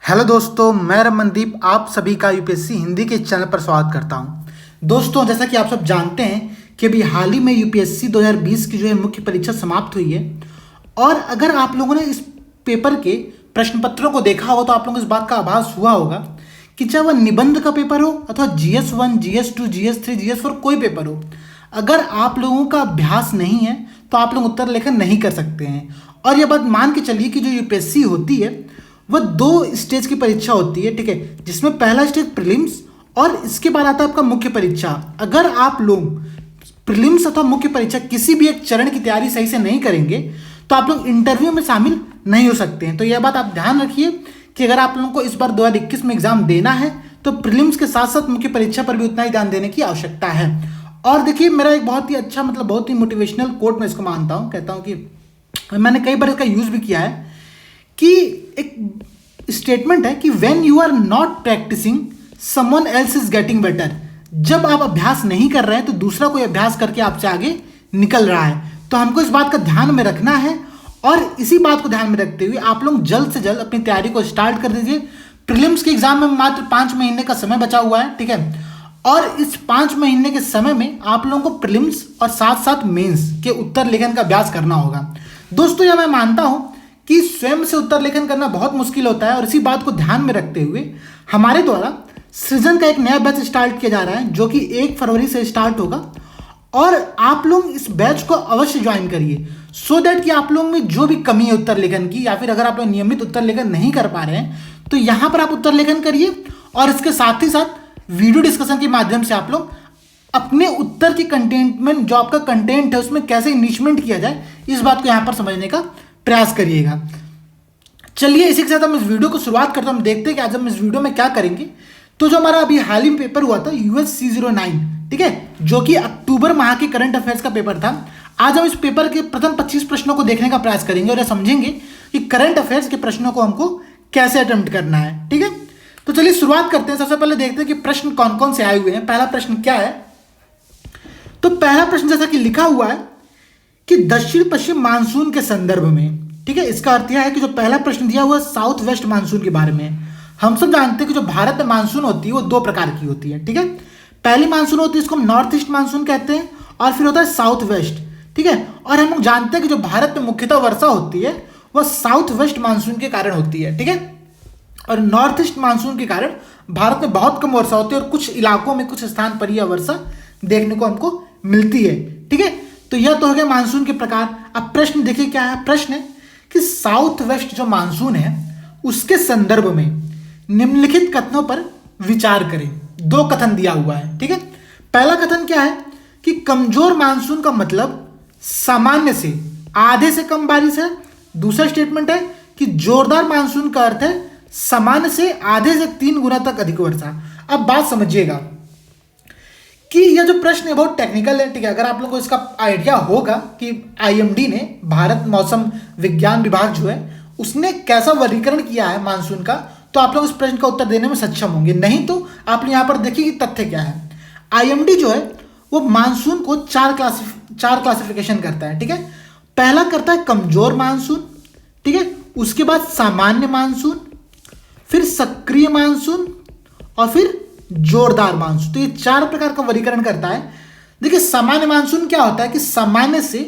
Hello दोस्तों, मैं रमनदीप आप सभी का यूपीएससी हिंदी के चैनल पर स्वागत करता हूं। दोस्तों, जैसा कि आप सब जानते हैं कि अभी हाल ही में यूपीएससी 2020 की जो है मुख्य परीक्षा समाप्त हुई है। और अगर आप लोगों ने इस पेपर के प्रश्न पत्रों को देखा होगा तो आप लोगों को इस बात का आभास हुआ होगा कि चाहे वह निबंध का पेपर हो अथवा GS1, GS2, GS3, GS4 कोई पेपर हो, अगर आप लोगों का अभ्यास नहीं है तो आप लोग उत्तर लेखन नहीं कर सकते हैं। और यह बात मान के चलिए कि जो यूपीएससी होती है वह दो स्टेज की परीक्षा होती है, ठीक है, जिसमें पहला स्टेज प्रीलिम्स और इसके बाद आता है आपका मुख्य परीक्षा। अगर आप लोग प्रीलिम्स अथवा मुख्य परीक्षा किसी भी एक चरण की तैयारी सही से नहीं करेंगे तो आप लोग इंटरव्यू में शामिल नहीं हो सकते हैं। तो यह बात आप ध्यान रखिए कि अगर आप लोगों को इस बार 2021 में एग्जाम देना है तो प्रीलिम्स के साथ साथ मुख्य परीक्षा पर भी उतना ही ध्यान देने की आवश्यकता है। और देखिए, मेरा एक बहुत ही अच्छा बहुत ही मोटिवेशनल कोट मैं इसको मानता हूँ, कहता हूँ कि मैंने कई बार इसका यूज भी किया है कि एक स्टेटमेंट है कि when you are not practising someone else is getting better. जब आप अभ्यास नहीं कर रहे हैं तो दूसरा कोई अभ्यास करके आपसे आगे निकल रहा है। तो हमको इस बात का ध्यान में रखना है और इसी बात को ध्यान में रखते हुए आप लोग जल्द से जल्द अपनी तैयारी को स्टार्ट कर दीजिए। प्रीलिम्स के एग्जाम में मात्र 5 महीने का समय बचा हुआ है, ठीक है, और इस 5 महीने के समय में आप लोगों को प्रीलिम्स और साथ साथ मेंस के उत्तर लेखन का अभ्यास करना होगा। दोस्तों, यह मैं मानता हूं कि स्वयं से उत्तर लेखन करना बहुत मुश्किल होता है और इसी बात को ध्यान में रखते हुए हमारे द्वारा सृजन का एक नया बैच स्टार्ट किया जा रहा है जो कि 1 फरवरी से स्टार्ट होगा। और आप लोग इस बैच को अवश्य ज्वाइन करिए सो दैट कि आप लोग में जो भी कमी है उत्तर लेखन की, या फिर अगर आप लोग नियमित उत्तर लेखन नहीं कर पा रहे हैं तो यहाँ पर आप उत्तर लेखन करिए और इसके साथ ही साथ वीडियो डिस्कशन के माध्यम से आप लोग अपने उत्तर की कंटेंटमेंट, जो आपका कंटेंट है उसमें कैसे इनिशमेंट किया जाए, इस बात को यहाँ पर समझने का प्रयास करिएगा। चलिए, इसी के साथ हम इस वीडियो को शुरुआत करते हैं। हम देखते हैं कि आज हम इस वीडियो में क्या करेंगे। तो जो हमारा अभी हाल ही में पेपर हुआ था USC09, ठीक है, जो कि अक्टूबर माह के करंट अफेयर्स का पेपर था। आज हम इस पेपर के प्रथम 25 प्रश्नों को देखने का प्रयास करेंगे और यह समझेंगे कि करंट अफेयर्स के प्रश्नों को हमको कैसे अटेम्प्ट करना है, ठीक है। तो चलिए शुरुआत करते हैं। सबसे पहले देखते हैं कि प्रश्न कौन कौन से आए हुए हैं। पहला प्रश्न क्या है? तो पहला प्रश्न जैसा कि लिखा हुआ है कि दक्षिण पश्चिम मानसून के संदर्भ में, ठीक है, इसका अर्थ यह है कि जो पहला प्रश्न दिया हुआ है साउथ वेस्ट मानसून के बारे में। हम सब जानते हैं कि जो भारत में मानसून होती है वो 2 प्रकार की होती है, ठीक है। पहली मानसून होती है, इसको हम नॉर्थ ईस्ट मानसून कहते हैं, और फिर होता है साउथ वेस्ट, ठीक है। और हम लोग जानते हैं कि जो भारत में मुख्यतः वर्षा होती है वह साउथ वेस्ट मानसून के कारण होती है, ठीक है। और नॉर्थ ईस्ट मानसून के कारण भारत में बहुत कम वर्षा होती है और कुछ इलाकों में, कुछ स्थान पर यह वर्षा देखने को हमको मिलती है, ठीक है। तो यह तो हो गया मानसून के प्रकार। अब प्रश्न देखिए क्या है। प्रश्न है कि साउथ वेस्ट जो मानसून है उसके संदर्भ में निम्नलिखित कथनों पर विचार करें। 2 कथन दिया हुआ है, ठीक है। पहला कथन क्या है कि कमजोर मानसून का मतलब सामान्य से आधे से कम बारिश है। दूसरा स्टेटमेंट है कि जोरदार मानसून का अर्थ है सामान्य से आधे से 3 गुना तक अधिक वर्षा। अब बात समझिएगा कि यह जो प्रश्न है बहुत टेक्निकल है, ठीक है। अगर आप लोगों को इसका आइडिया होगा कि IMD ने, भारत मौसम विज्ञान विभाग जो है, उसने कैसा वर्गीकरण किया है मानसून का, तो आप लोग इस प्रश्न का उत्तर देने में सक्षम होंगे। नहीं तो आप यहाँ पर देखिए कि तथ्य क्या है। IMD जो है वो मानसून को 4 क्लासिफिकेशन करता है, ठीक है। पहला करता है कमजोर मानसून, ठीक है, उसके बाद सामान्य मानसून, फिर सक्रिय मानसून और फिर जोरदार मानसून। तो ये 4 प्रकार का वर्गीकरण करता है। देखिए, सामान्य मानसून क्या होता है कि सामान्य से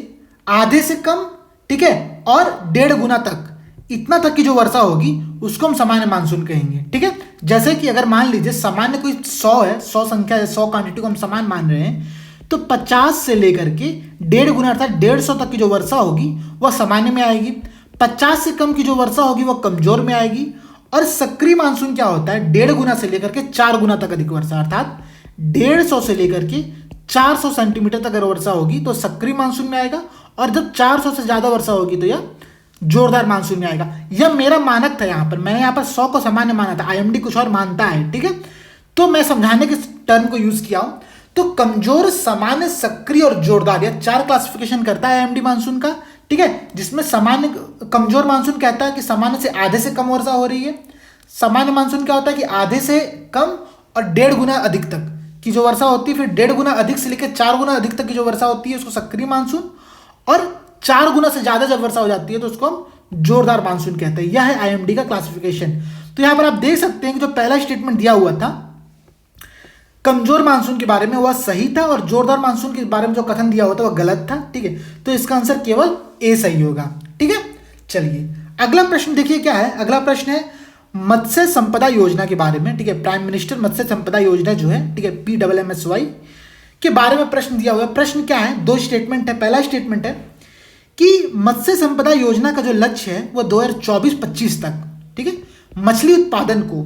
आधे से कम, ठीक है, और 1.5 गुना तक, इतना तक की जो वर्षा होगी उसको हम सामान्य मानसून कहेंगे, ठीक है। जैसे कि अगर मान लीजिए सामान्य कोई 100 है, 100 संख्या है, 100 क्वांटिटी को हम समान मान रहे हैं, तो 50 से लेकर के 1.5 गुना अर्थात 150 तक की जो वर्षा होगी वह सामान्य में आएगी। 50 से कम की जो वर्षा होगी वह कमजोर में आएगी। और सक्रिय मानसून क्या होता है? 1.5 गुना से लेकर के 4 गुना तक अधिक वर्षा, अर्थात 150 से लेकर के 400 सेंटीमीटर तक अगर वर्षा होगी तो सक्रिय मानसून में आएगा, और जब 400 से ज्यादा वर्षा होगी तो यह जोरदार मानसून में आएगा। यह मेरा मानक था। यहाँ पर मैंने यहाँ पर 100 को सामान्य माना था, IMD कुछ और मानता है, ठीक है। तो मैं समझाने के टर्म को यूज किया हूं। तो कमजोर, सामान्य, सक्रिय और जोरदार, यह 4 क्लासिफिकेशन करता है IMD मानसून का, ठीक है। जिसमें सामान्य, कमजोर मानसून कहता है कि सामान्य से आधे से कम वर्षा हो रही है। सामान्य मानसून क्या होता है कि आधे से कम और 1.5 गुना अधिक तक की जो वर्षा होती है। फिर 1.5 गुना अधिक से लेकर 4 गुना अधिक तक की जो वर्षा होती है उसको सक्रिय मानसून, और 4 गुना से ज्यादा जब वर्षा हो जाती है तो उसको हम जोरदार मानसून कहते हैं। यह है आईएमडी का क्लासिफिकेशन। तो यहां पर आप देख सकते हैं कि जो पहला स्टेटमेंट दिया हुआ था कमजोर मानसून के बारे में वह सही था, और जोरदार मानसून के बारे में जो कथन दिया हुआ था वह गलत था। ठीक है, तो इसका आंसर केवल ए सही होगा। ठीक है, चलिए अगला प्रश्न देखिए क्या है। अगला प्रश्न है मत्स्य संपदा योजना के बारे में। ठीक है, प्राइम मिनिस्टर मत्स्य संपदा योजना जो है, ठीक है, PMMSY के बारे में प्रश्न दिया हुआ है। प्रश्न क्या है, दो स्टेटमेंट है। पहला स्टेटमेंट है कि मत्स्य संपदा योजना का जो लक्ष्य है वह 2024-25 तक, ठीक है, मछली उत्पादन को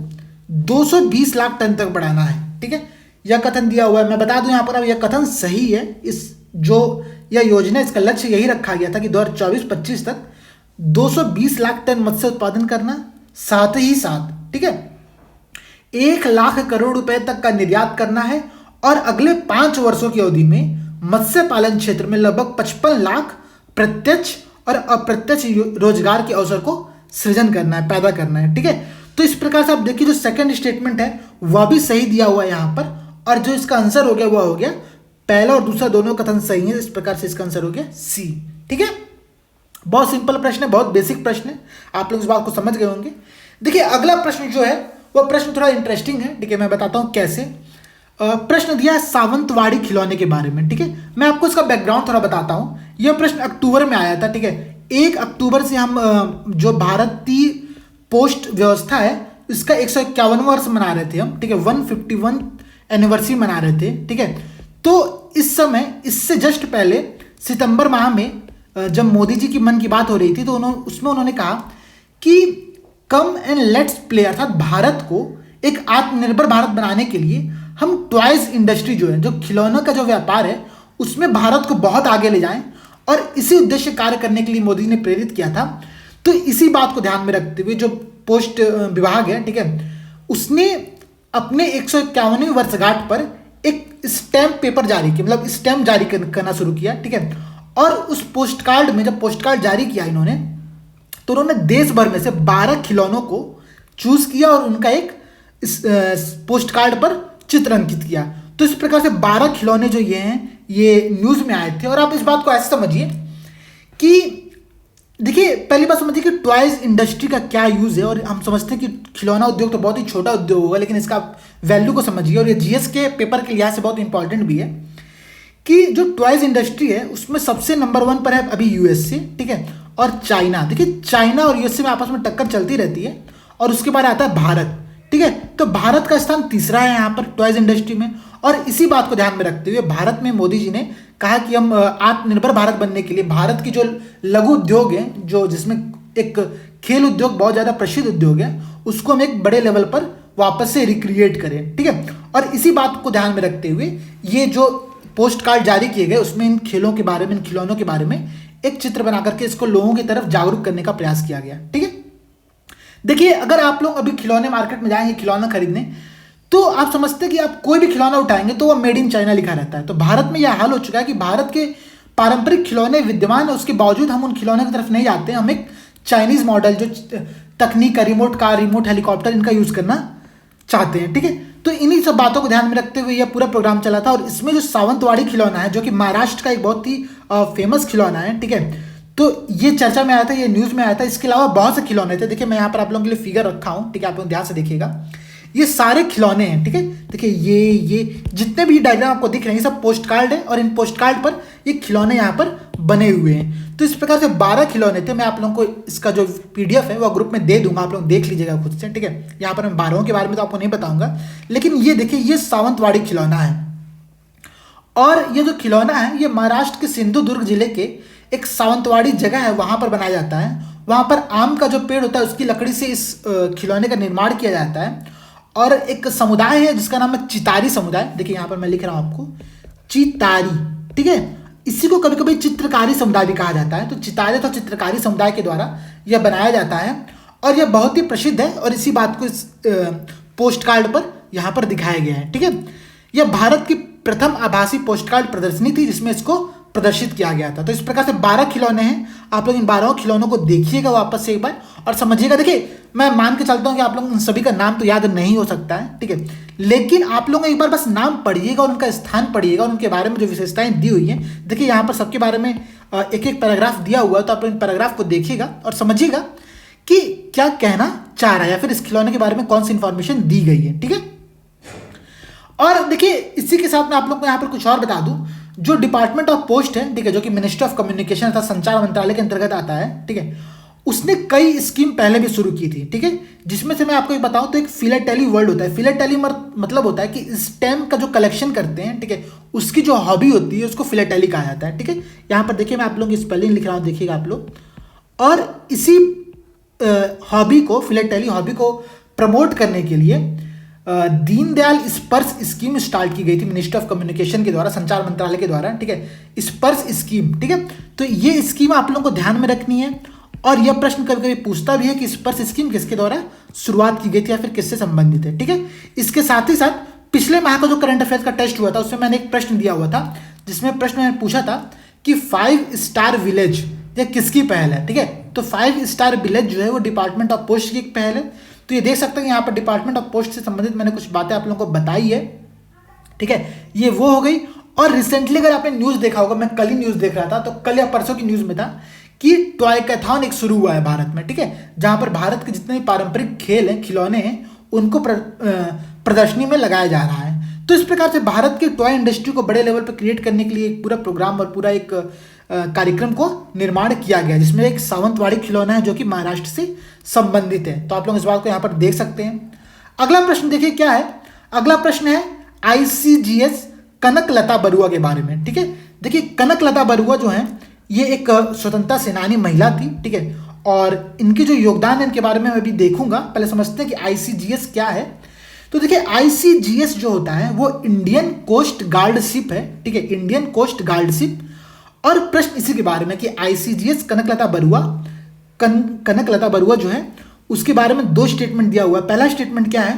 220 लाख टन तक बढ़ाना है। ठीक है, यह कथन दिया हुआ है। मैं बता दूं यहां पर अब यह कथन सही है। इस जो यह योजना, इसका लक्ष्य यही रखा गया था कि 2024-25 तक 220 लाख टन मत्स्य उत्पादन करना, साथ ही साथ, ठीक है, 1 लाख करोड़ रुपए तक का निर्यात करना है, और अगले 5 वर्षों की अवधि में मत्स्य पालन क्षेत्र में लगभग 55 लाख प्रत्यक्ष और अप्रत्यक्ष रोजगार के अवसर को सृजन करना है, पैदा करना है। ठीक है, तो इस प्रकार से आप देखिए जो सेकंड स्टेटमेंट है वह भी सही दिया हुआ है यहां पर, और जो इसका आंसर हो गया वह हो गया पहला और दूसरा दोनों कथन सही है। इस प्रकार से इसका आंसर हो गया सी। ठीक है, बहुत सिंपल प्रश्न है, बहुत बेसिक प्रश्न है, आप लोग इस बात को समझ गए होंगे। देखिए अगला प्रश्न जो है वह प्रश्न थोड़ा इंटरेस्टिंग है। ठीक है, मैं बताता हूं कैसे। प्रश्न दिया है सावंतवाड़ी खिलौने के बारे में। ठीक है, मैं आपको इसका बैकग्राउंड थोड़ा बताता हूं। यह प्रश्न अक्टूबर में आया था। ठीक है, 1 अक्टूबर से हम जो भारतीय पोस्ट व्यवस्था है इसका 151वां वर्ष मना रहे थे हम। ठीक है, 151 एनिवर्सरी मना रहे थे। ठीक है, तो इस समय इससे जस्ट पहले सितंबर माह में जब मोदी जी की मन की बात हो रही थी तो उसमें उन्होंने कहा कि कम एंड लेट्स प्ले, अर्थात भारत को एक आत्मनिर्भर भारत बनाने के लिए हम टॉयज इंडस्ट्री जो है, जो खिलौनों का जो व्यापार है, उसमें भारत को बहुत आगे ले जाएं, और इसी उद्देश्य कार्य करने के लिए मोदी जी ने प्रेरित किया था। तो इसी बात को ध्यान में रखते हुए जो पोस्ट विभाग है, ठीक है, उसने अपने 151वीं वर्षगांठ पर एक स्टैम्प पेपर जारी किया, मतलब स्टैम्प जारी करना शुरू किया। ठीक है, और उस पोस्ट कार्ड में जब पोस्ट कार्ड जारी किया इन्होंने, तो उन्होंने देश भर में से 12 खिलौनों को चूज किया और उनका एक पोस्ट कार्ड पर चित्र अंकित किया। तो इस प्रकार से 12 खिलौने जो ये हैं ये न्यूज में आए थे। और आप इस बात को ऐसे समझिए कि देखिए पहली बात समझिए कि टॉयज इंडस्ट्री का क्या यूज है। और हम समझते हैं कि खिलौना उद्योग तो बहुत ही छोटा उद्योग होगा, लेकिन इसका वैल्यू को समझिए। और ये जीएस के पेपर के लिहाज से बहुत इंपॉर्टेंट भी है कि जो टॉयज इंडस्ट्री है उसमें सबसे नंबर 1 पर है अभी यूएसए, ठीक है, और चाइना। देखिए चाइना और यूएसए में आपस में टक्कर चलती रहती है, और उसके बाद आता है भारत। ठीक है, तो भारत का स्थान तीसरा है यहाँ पर टॉयज इंडस्ट्री में। और इसी बात को ध्यान में रखते हुए भारत में मोदी जी ने कहा कि हम आत्मनिर्भर भारत बनने के लिए भारत की जो लघु उद्योग है, जो जिसमें एक खेल उद्योग बहुत ज़्यादा प्रसिद्ध उद्योग है, उसको हम एक बड़े लेवल पर वापस से रिक्रिएट करें। ठीक है, और इसी बात को ध्यान में रखते हुए ये जो पोस्ट कार्ड जारी किए गए उसमें इन खेलों के बारे में, इन खिलौनों के बारे में एक चित्र बना करके इसको लोगों की तरफ जागरूक करने का प्रयास किया गया। ठीक है, देखिए अगर आप लोग अभी खिलौने मार्केट में जाएंगे खिलौना खरीदने, तो आप समझते हैं कि आप कोई भी खिलौना उठाएंगे तो वह मेड इन चाइना लिखा रहता है। तो भारत में यह हाल हो चुका है कि भारत के पारंपरिक खिलौने विद्यमान है, उसके बावजूद हम उन खिलौने की तरफ नहीं जाते। हम एक चाइनीज मॉडल जो तकनीक का रिमोट कार, रिमोट हेलीकॉप्टर, इनका यूज करना चाहते हैं। ठीक है, तो इन्हीं सब बातों को ध्यान में रखते हुए यह पूरा प्रोग्राम चला था। और इसमें जो सावंतवाड़ी खिलौना है, जो कि महाराष्ट्र का एक बहुत ही फेमस खिलौना है, ठीक है, तो ये चर्चा में आया था, ये न्यूज में आया था। इसके अलावा बहुत से खिलौने थे। देखिए मैं यहाँ पर आप लोगों के लिए फिगर रखा हूँ, ठीक है, आप लोग ध्यान से देखिएगा। ये सारे खिलौने हैं, ठीक है, देखिए ये जितने भी डायग्राम आपको दिख रहे हैं ये सब पोस्ट कार्ड है, और इन पोस्ट कार्ड पर ये खिलौने यहाँ पर बने हुए हैं। तो इस प्रकार से 12 खिलौने थे। मैं आप लोगों को इसका जो पीडीएफ है वो ग्रुप में दे दूंगा, आप लोग देख लीजिएगा खुद से। ठीक है, यहाँ पर मैं 12 के बारे में तो आपको नहीं बताऊंगा, लेकिन ये देखिए ये सावंतवाड़ी खिलौना है। और ये जो खिलौना है ये महाराष्ट्र के सिंधुदुर्ग जिले के एक सावंतवाड़ी जगह है, वहां पर बनाया जाता है। वहां पर आम का जो पेड़ होता है उसकी लकड़ी से इस खिलौने का निर्माण किया जाता है। और एक समुदाय है जिसका नाम है चितारी समुदाय। देखिए यहाँ पर मैं लिख रहा हूं आपको चितारी, ठीक है, इसी को कभी कभी चित्रकारी समुदाय भी कहा जाता है। तो चितारी तो चित्रकारी समुदाय के द्वारा यह बनाया जाता है, और यह बहुत ही प्रसिद्ध है। और इसी बात को इस पोस्ट कार्ड पर यहाँ पर दिखाया गया है। ठीक है, यह भारत की प्रथम आभासी पोस्ट कार्ड प्रदर्शनी थी जिसमें इसको प्रदर्शित किया गया था। तो इस प्रकार से 12 खिलौने हैं। आप लोग इन 12 खिलौनों को देखिएगा वापस से एक बार और समझिएगा। देखिए मैं मान के चलता हूं कि आप लोग उन सभी का नाम तो याद नहीं हो सकता है, ठीक है, लेकिन आप लोग एक बार बस नाम पढ़िएगा और उनका स्थान पढ़िएगा और उनके बारे में जो विशेषताएं दी हुई हैं। देखिए यहाँ पर सबके बारे में एक एक पैराग्राफ दिया हुआ है, तो आप इन पैराग्राफ को देखिएगा और समझिएगा कि क्या कहना चाह रहा है या फिर इस खिलौने के बारे में कौन सी इंफॉर्मेशन दी गई है। ठीक है, और देखिए इसी के साथ मैं आप लोग को यहाँ पर कुछ और बता दूं, जो डिपार्टमेंट ऑफ पोस्ट है, ठीक है, जो कि मिनिस्ट्री ऑफ कम्युनिकेशन अर्थात संचार मंत्रालय के अंतर्गत आता है, ठीक है, उसने कई स्कीम पहले भी शुरू की थी। ठीक है, जिसमें से मैं आपको एक बताऊं तो एक फिलाटेली वर्ड होता है। फिलाटेली मतलब होता है कि स्टैम्प का जो कलेक्शन करते हैं, ठीक है, उसकी जो हॉबी होती है उसको फिलाटेली कहा जाता है। ठीक है, यहाँ पर देखिए मैं आप लोगों की स्पेलिंग लिख रहा हूँ, देखिएगा आप लोग। और इसी हॉबी को, फिलाटेली हॉबी को प्रमोट करने के लिए दीनदयाल स्पर्श स्कीम स्टार्ट की गई थी मिनिस्ट्री ऑफ कम्युनिकेशन के द्वारा, संचार मंत्रालय के द्वारा। ठीक है, स्पर्श स्कीम। ठीक है, तो ये स्कीम आप लोगों को ध्यान में रखनी है। और यह प्रश्न कभी कभी पूछता भी है कि स्पर्श स्कीम किसके द्वारा शुरुआत की गई थी या फिर किससे संबंधित है। ठीक है, इसके साथ ही साथ पिछले माह का जो करंट अफेयर्स का टेस्ट हुआ था उसमें मैंने एक प्रश्न दिया हुआ था, जिसमें प्रश्न मैंने पूछा था कि 5 स्टार विलेज ये किसकी पहल है। ठीक है, तो 5 स्टार विलेज जो है वो डिपार्टमेंट ऑफ पोस्ट की एक पहल है। तो ये देख सकते हैं यहाँ पर डिपार्टमेंट ऑफ पोस्ट से संबंधित मैंने कुछ बातें आप लोगों को बताई है। ठीक है, ये वो हो गई। और रिसेंटली अगर आपने न्यूज़ देखा होगा, मैं कल ही न्यूज़ देख रहा था, तो कल या परसों की न्यूज़ में था कि टॉय कैथॉन एक शुरू हुआ है भारत में। ठीक है, जहां पर भारत के जितने भी पारंपरिक खेल हैं, खिलौने हैं, उनको प्रदर्शनी में लगाया जा रहा है। तो इस प्रकार से भारत के टॉय इंडस्ट्री को बड़े लेवल पर क्रिएट करने के लिए एक पूरा प्रोग्राम और पूरा एक कार्यक्रम को निर्माण किया गया, जिसमें एक सावंतवाड़ी खिलौना है जो कि महाराष्ट्र से संबंधित है। तो आप लोग इस बात को यहाँ पर देख सकते हैं। अगला प्रश्न देखिए क्या है। अगला प्रश्न है ICGS कनकलता बरुआ के बारे में। ठीक है, देखिए कनकलता बरुआ जो है ये एक स्वतंत्रता सेनानी महिला थी। ठीक है, और इनके जो योगदान है इनके बारे में मैं भी देखूंगा। पहले समझते हैं कि ICGS क्या है। तो देखिए ICGS जो होता है वो इंडियन कोस्ट गार्ड शिप है। ठीक है, इंडियन कोस्ट गार्ड शिप। और प्रश्न इसी के बारे में कि ICGS कनकलता बरुआ कनकलता बरुआ जो है उसके बारे में 2 स्टेटमेंट दिया हुआ है। पहला स्टेटमेंट क्या है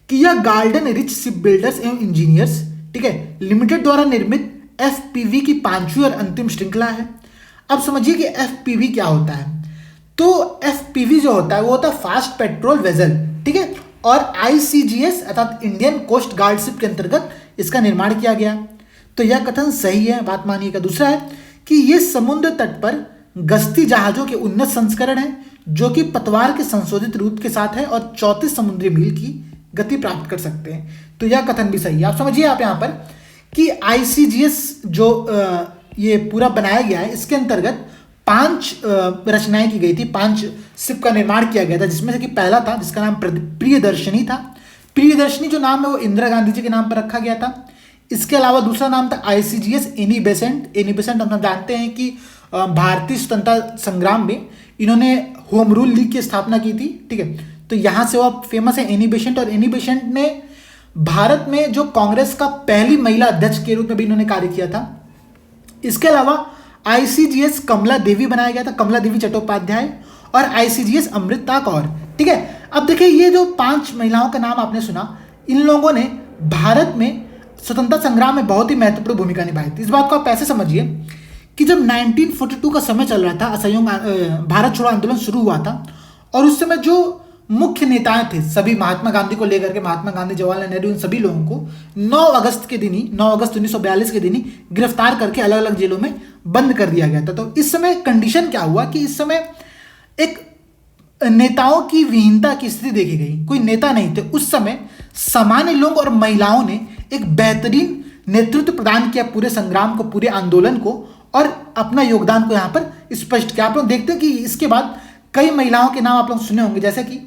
कि यह गार्डन रिच शिप बिल्डर्स एवं इंजीनियर्स, ठीक है, लिमिटेड द्वारा निर्मित FPV की 5वीं और अंतिम श्रृंखला है। अब समझिए कि FPV क्या होता है। तो FPV जो होता है वो होता है फास्ट पेट्रोल वेसल। ठीक है, और ICGS अर्थात इंडियन कोस्ट गार्ड शिप के अंतर्गत इसका निर्माण किया गया। तो यह कथन सही है, बात मानिएगा। दूसरा है कि ये समुद्र तट पर गश्ती जहाजों के उन्नत संस्करण है जो कि पतवार के संशोधित रूप के साथ है और 34 समुद्री मील की गति प्राप्त कर सकते हैं। तो यह कथन भी सही है। आप समझिए आप यहाँ पर कि ICGS जो ये पूरा बनाया गया है, इसके अंतर्गत 5 रचनाएं की गई थी, 5 शिप का निर्माण किया गया था, जिसमें से कि पहला था जिसका नाम प्रियदर्शनी था। प्रियदर्शनी जो नाम है वो इंदिरा गांधी जी के नाम पर रखा गया था। इसके अलावा दूसरा नाम था ICGS Annie Besant. Annie Besant हम जानते हैं कि भारतीय स्वतंत्रता संग्राम में इन्होंने होम रूल लीग की स्थापना की थी। ठीक है, तो यहाँ से वो फेमस है एनी बेसेंट। और एनी बेसेंट ने भारत में जो कांग्रेस का पहली महिला अध्यक्ष के रूप में भी इन्होंने कार्य किया था। इसके अलावा ICGS कमला देवी बनाया गया था, कमला देवी चट्टोपाध्याय, और ICGS अमृता कौर। ठीक है, अब देखिए ये जो 5 महिलाओं का नाम आपने सुना, इन लोगों ने भारत में स्वतंत्रता संग्राम में बहुत ही महत्वपूर्ण भूमिका निभाई थी। इस बात को आप ऐसे समझिए कि जब 1942 का समय चल रहा था, असहयोग भारत छोड़ो आंदोलन शुरू हुआ था, और उस समय जो मुख्य नेताएं थे सभी, महात्मा गांधी को लेकर के, महात्मा गांधी, जवाहरलाल नेहरू, इन सभी लोगों को 9 अगस्त 1942 के दिन ही गिरफ्तार करके अलग अलग जेलों में बंद कर दिया गया था। तो इस समय कंडीशन क्या हुआ कि इस समय एक नेताओं की विहीनता की स्थिति देखी गई, कोई नेता नहीं थे। उस समय सामान्य लोग और महिलाओं ने एक बेहतरीन नेतृत्व प्रदान किया पूरे संग्राम को, पूरे आंदोलन को, और अपना योगदान को यहाँ पर स्पष्ट किया। आप लोग देखते हैं कि इसके बाद कई महिलाओं के नाम आप लोग सुने होंगे, जैसे कि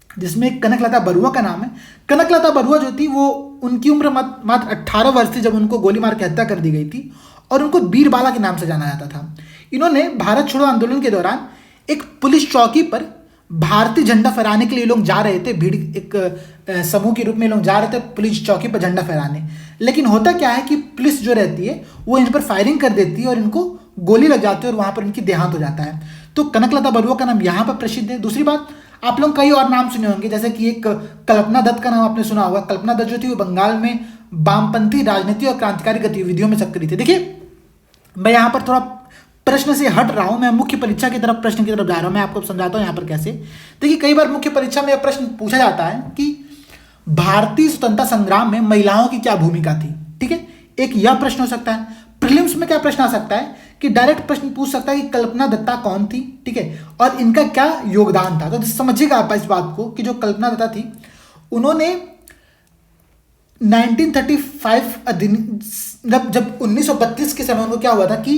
जिसमें कनकलता बरुआ का नाम है। कनकलता बरुआ जो थी वो, उनकी उम्र मात्र 18 वर्ष थी जब उनको गोली मार के हत्या कर दी गई थी, और उनको बीरबाला के नाम से जाना जाता था। इन्होंने भारत छोड़ो आंदोलन के दौरान एक पुलिस चौकी पर भारतीय झंडा फहराने के लिए लोग जा रहे थे, भीड़ एक समूह के रूप में लोग जा रहे थे पुलिस चौकी पर झंडा फहराने। लेकिन होता क्या है कि पुलिस जो रहती है वो इन पर फायरिंग कर देती है और इनको गोली लग जाती है और वहां पर इनकी देहांत हो जाता है। तो कनकलता बरुआ का नाम यहाँ पर प्रसिद्ध है। दूसरी बात, आप लोग कई और नाम सुने होंगे, जैसे कि एक कल्पना दत्त का नाम आपने सुना होगा। कल्पना दत्त जो थी वो बंगाल में वामपंथी राजनीति और क्रांतिकारी गतिविधियों में सक्रिय थे। देखिए मैं यहाँ पर थोड़ा प्रश्न से हट रहा हूं, मैं मुख्य परीक्षा की तरफ, प्रश्न की तरफ जा रहा हूं। मैं आपको समझाता हूं यहाँ पर कैसे। देखिए कई बार मुख्य परीक्षा में यह प्रश्न पूछा जाता है कि भारतीय स्वतंत्रता संग्राम में महिलाओं की क्या भूमिका थी। ठीक है, एक यह प्रश्न हो सकता है। प्रीलिम्स में क्या प्रश्न आ सकता है कि डायरेक्ट प्रश्न पूछ सकता है कि कल्पना दत्ता कौन थी, ठीक है, और इनका क्या योगदान था। तो समझिएगा आप इस बात को कि जो कल्पना दत्ता थी उन्होंने 1935 जब 1932 के समय उनको क्या हुआ था कि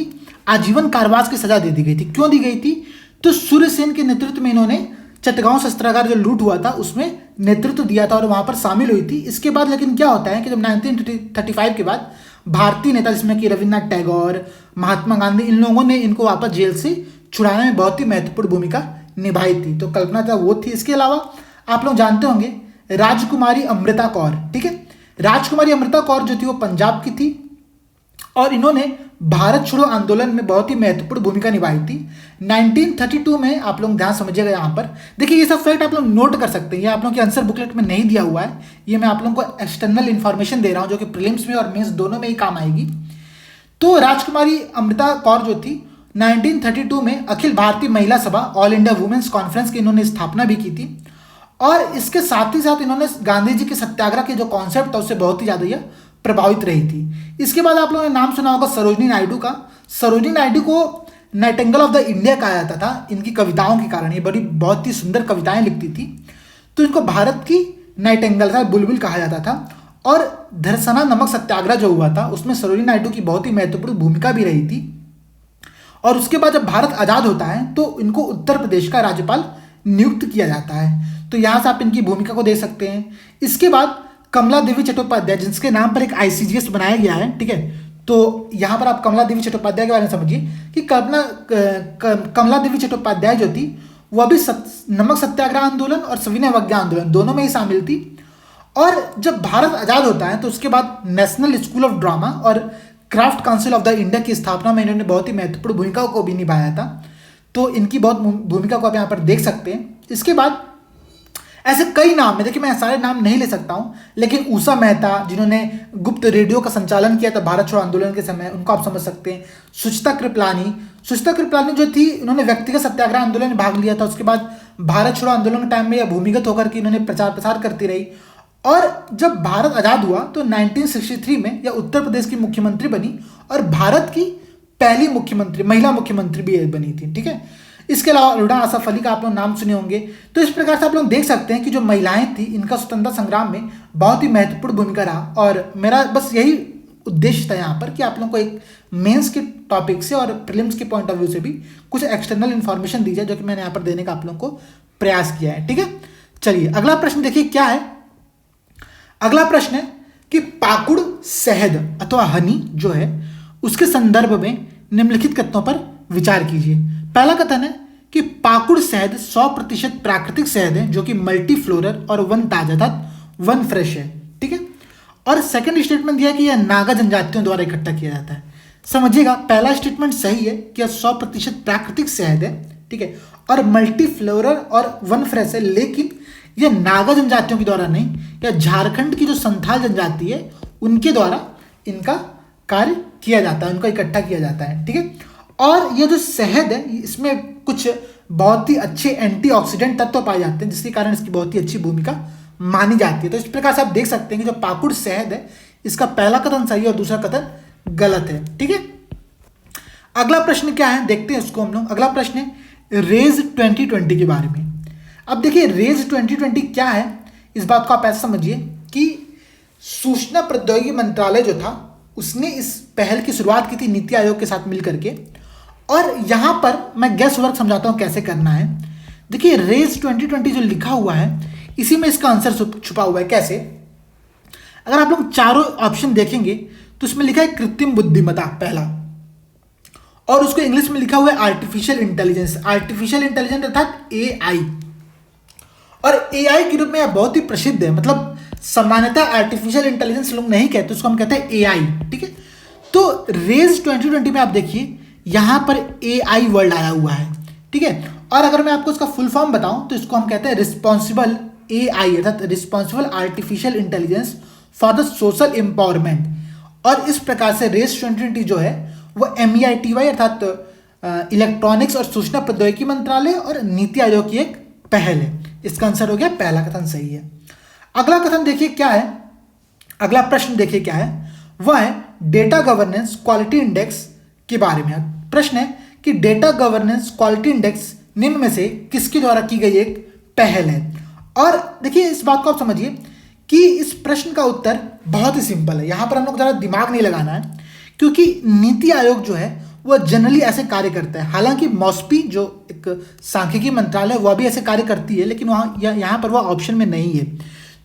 आजीवन कारावास की सजा दे दी गई थी। क्यों दी गई थी? तो सूर्यसेन के नेतृत्व में इन्होंने चटगांव शस्त्रागार जो लूट हुआ था उसमें नेतृत्व दिया था और वहां पर शामिल हुई थी। इसके बाद लेकिन क्या होता है कि जब 1935 के बाद भारतीय नेता जिसमें कि रविन्द्रनाथ टैगोर, महात्मा गांधी, इन लोगों ने इनको वापस जेल से छुड़ाने में बहुत ही महत्वपूर्ण भूमिका निभाई थी। तो कल्पना था वो थी। इसके अलावा आप लोग जानते होंगे राजकुमारी अमृता कौर, ठीक है, राजकुमारी अमृता कौर जो थी वो पंजाब की थी और इन्होंने भारत छोड़ो आंदोलन में बहुत ही महत्वपूर्ण भूमिका निभाई थी 1932 में। आप लोग ध्यान समझिएगा यहाँ पर, देखिए ये सब फैक्ट आप लोग नोट कर सकते हैं, ये आप लोगों के आंसर बुकलेट में नहीं दिया हुआ है, ये मैं आप लोगों को एक्सटर्नल इन्फॉर्मेशन दे रहा हूँ जो कि प्रीलिम्स में और मेंस दोनों में ही काम आएगी। तो राजकुमारी अमृता कौर जो थी 1932 में अखिल भारतीय महिला सभा ऑल इंडिया वुमेन्स कॉन्फ्रेंस की इन्होंने स्थापना भी की थी और इसके साथ ही साथ इन्होंने गांधी जी के सत्याग्रह के जो कॉन्सेप्ट था उससे बहुत ही ज़्यादा यह प्रभावित रही थी। इसके बाद आप लोगों ने नाम सुना होगा सरोजिनी नायडू का। सरोजिनी नायडू को नाइटिंगेल ऑफ द इंडिया कहा जाता था इनकी कविताओं के कारण, ये बहुत ही सुंदर कविताएं लिखती थी, तो इनको भारत की नाइटिंगेल था, बुलबुल कहा जाता था। और धरसना नमक सत्याग्रह जो हुआ था उसमें सरोजिनी नायडू की बहुत ही महत्वपूर्ण भूमिका भी रही थी। और उसके बाद जब भारत आज़ाद होता है तो इनको उत्तर प्रदेश का राज्यपाल नियुक्त किया जाता है, तो यहाँ से आप इनकी भूमिका को देख सकते हैं। इसके बाद कमला देवी चट्टोपाध्याय जिसके नाम पर एक ICGS बनाया गया है, ठीक है, तो यहाँ पर आप कमला देवी चट्टोपाध्याय के बारे में समझिए कि कमला देवी चट्टोपाध्याय जो थी वह भी नमक सत्याग्रह आंदोलन और सविनय अवज्ञा आंदोलन दोनों में ही शामिल थी। और जब भारत आज़ाद होता है तो उसके बाद नेशनल स्कूल ऑफ ड्रामा और craft council of the India की स्थापना में इन्होंने बहुत ही महत्वपूर्ण भूमिका को भी निभाया था, तो इनकी बहुत भूमिका को आप यहाँ पर देख सकते हैं। इसके बाद ऐसे कई नाम है, देखिए मैं सारे नाम नहीं ले सकता हूँ, लेकिन उषा मेहता जिन्होंने गुप्त रेडियो का संचालन किया था भारत छोड़ो आंदोलन के समय, उनको आप समझ सकते हैं। सुचिता कृपलानी जो थी उन्होंने व्यक्तिगत सत्याग्रह आंदोलन में भाग लिया था, उसके बाद भारत छोड़ो आंदोलन के टाइम में या भूमिगत होकर के इन्होंने प्रचार प्रसार करती रही। और जब भारत आज़ाद हुआ तो 1963 में यह उत्तर प्रदेश की मुख्यमंत्री बनी और भारत की पहली मुख्यमंत्री, महिला मुख्यमंत्री भी बनी थी, ठीक है। इसके अलावा लुड़ा आसफ अली का आप लोग नाम सुने होंगे। तो इस प्रकार से आप लोग देख सकते हैं कि जो महिलाएं थी इनका स्वतंत्रता संग्राम में बहुत ही महत्वपूर्ण भूमिका रहा। और मेरा बस यही उद्देश्य था यहाँ पर कि आप लोगों को एक मेंस के टॉपिक से और प्रीलिम्स के पॉइंट ऑफ व्यू से भी कुछ एक्सटर्नल इन्फॉर्मेशन दी जाए, जो कि मैंने यहाँ पर देने का आप लोगों को प्रयास किया है, ठीक है। चलिए अगला प्रश्न देखिए क्या है। अगला प्रश्न है कि पाकुड़ शहद अथवा हनी जो है उसके संदर्भ में निम्नलिखित कथनों पर विचार कीजिए। पहला कथन है कि पाकुड़ शहद 100% प्राकृतिक शहद है जो कि मल्टी फ्लोरल और वन ताजा अर्थात वन फ्रेश है, ठीक है। और सेकंड स्टेटमेंट दिया कि यह नागा जनजातियों द्वारा इकट्ठा किया जाता है। समझिएगा पहला स्टेटमेंट सही है कि यह 100% प्राकृतिक शहद है, ठीक है, और मल्टी फ्लोरल और वन फ्रेश है, लेकिन यह नागा जनजातियों के द्वारा नहीं, यह झारखंड की जो संथाल जनजाति है उनके द्वारा इनका कार्य किया जाता है, उनको इकट्ठा किया जाता है, ठीक है। और ये जो शहद है इसमें कुछ बहुत ही अच्छे एंटीऑक्सीडेंट तत्व पाए जाते हैं जिसके कारण इसकी बहुत ही अच्छी भूमिका मानी जाती है। तो इस प्रकार से आप देख सकते हैं कि जो पाकुड़ शहद है इसका पहला कथन सही है और दूसरा कथन गलत है, ठीक है। अगला प्रश्न क्या है देखते हैं उसको हम लोग। अगला प्रश्न है रेज 2020 के बारे में। अब देखिए रेज 2020 क्या है, इस बात को आप ऐसा समझिए कि सूचना प्रौद्योगिकी मंत्रालय जो था उसने इस पहल की शुरुआत की थी नीति आयोग के साथ मिलकर के। और यहां पर मैं गैस वर्क समझाता हूं कैसे करना है। देखिए रेज 2020 जो लिखा हुआ है इसी में इसका आंसर छुपा हुआ है। कैसे? अगर आप लोग चारों ऑप्शन देखेंगे तो इसमें लिखा है कृत्रिम बुद्धिमत्ता पहला, और उसको इंग्लिश में लिखा हुआ है आर्टिफिशियल इंटेलिजेंस। आर्टिफिशियल इंटेलिजेंस अर्थात AI, और AI के रूप में यह बहुत ही प्रसिद्ध है। मतलब सामान्यतः आर्टिफिशियल इंटेलिजेंस लोग नहीं कहते, उसको हम कहते हैं AI, ठीक है। तो रेज 2020 में आप देखिए यहां पर AI वर्ड आया हुआ है, ठीक है। और अगर मैं आपको इसका फुल फॉर्म बताऊं तो इसको हम कहते हैं रिस्पॉन्सिबल AI अर्थात responsible artificial intelligence for the social empowerment. और इस प्रकार से रेज 2020 जो है वो MEITY अर्थात इलेक्ट्रॉनिक्स और सूचना प्रौद्योगिकी मंत्रालय और नीति आयोग की एक पहल है। इसका आंसर हो गया पहला कथन सही है। अगला कथन देखिए क्या है, अगला प्रश्न देखिए क्या है, वह है डेटा गवर्नेंस क्वालिटी इंडेक्स के बारे में। प्रश्न है कि डेटा गवर्नेंस क्वालिटी इंडेक्स निम्न में से किसके द्वारा की गई एक पहल है। और देखिए इस बात को आप समझिए कि इस प्रश्न का उत्तर बहुत ही सिंपल है। यहाँ पर हम लोग ज़्यादा दिमाग नहीं लगाना है, क्योंकि नीति आयोग जो है वह जनरली ऐसे कार्य करता है। हालांकि मॉस्पी जो एक सांख्यिकी मंत्रालय वह भी ऐसे कार्य करती है, लेकिन वहाँ यहाँ पर वह ऑप्शन में नहीं है।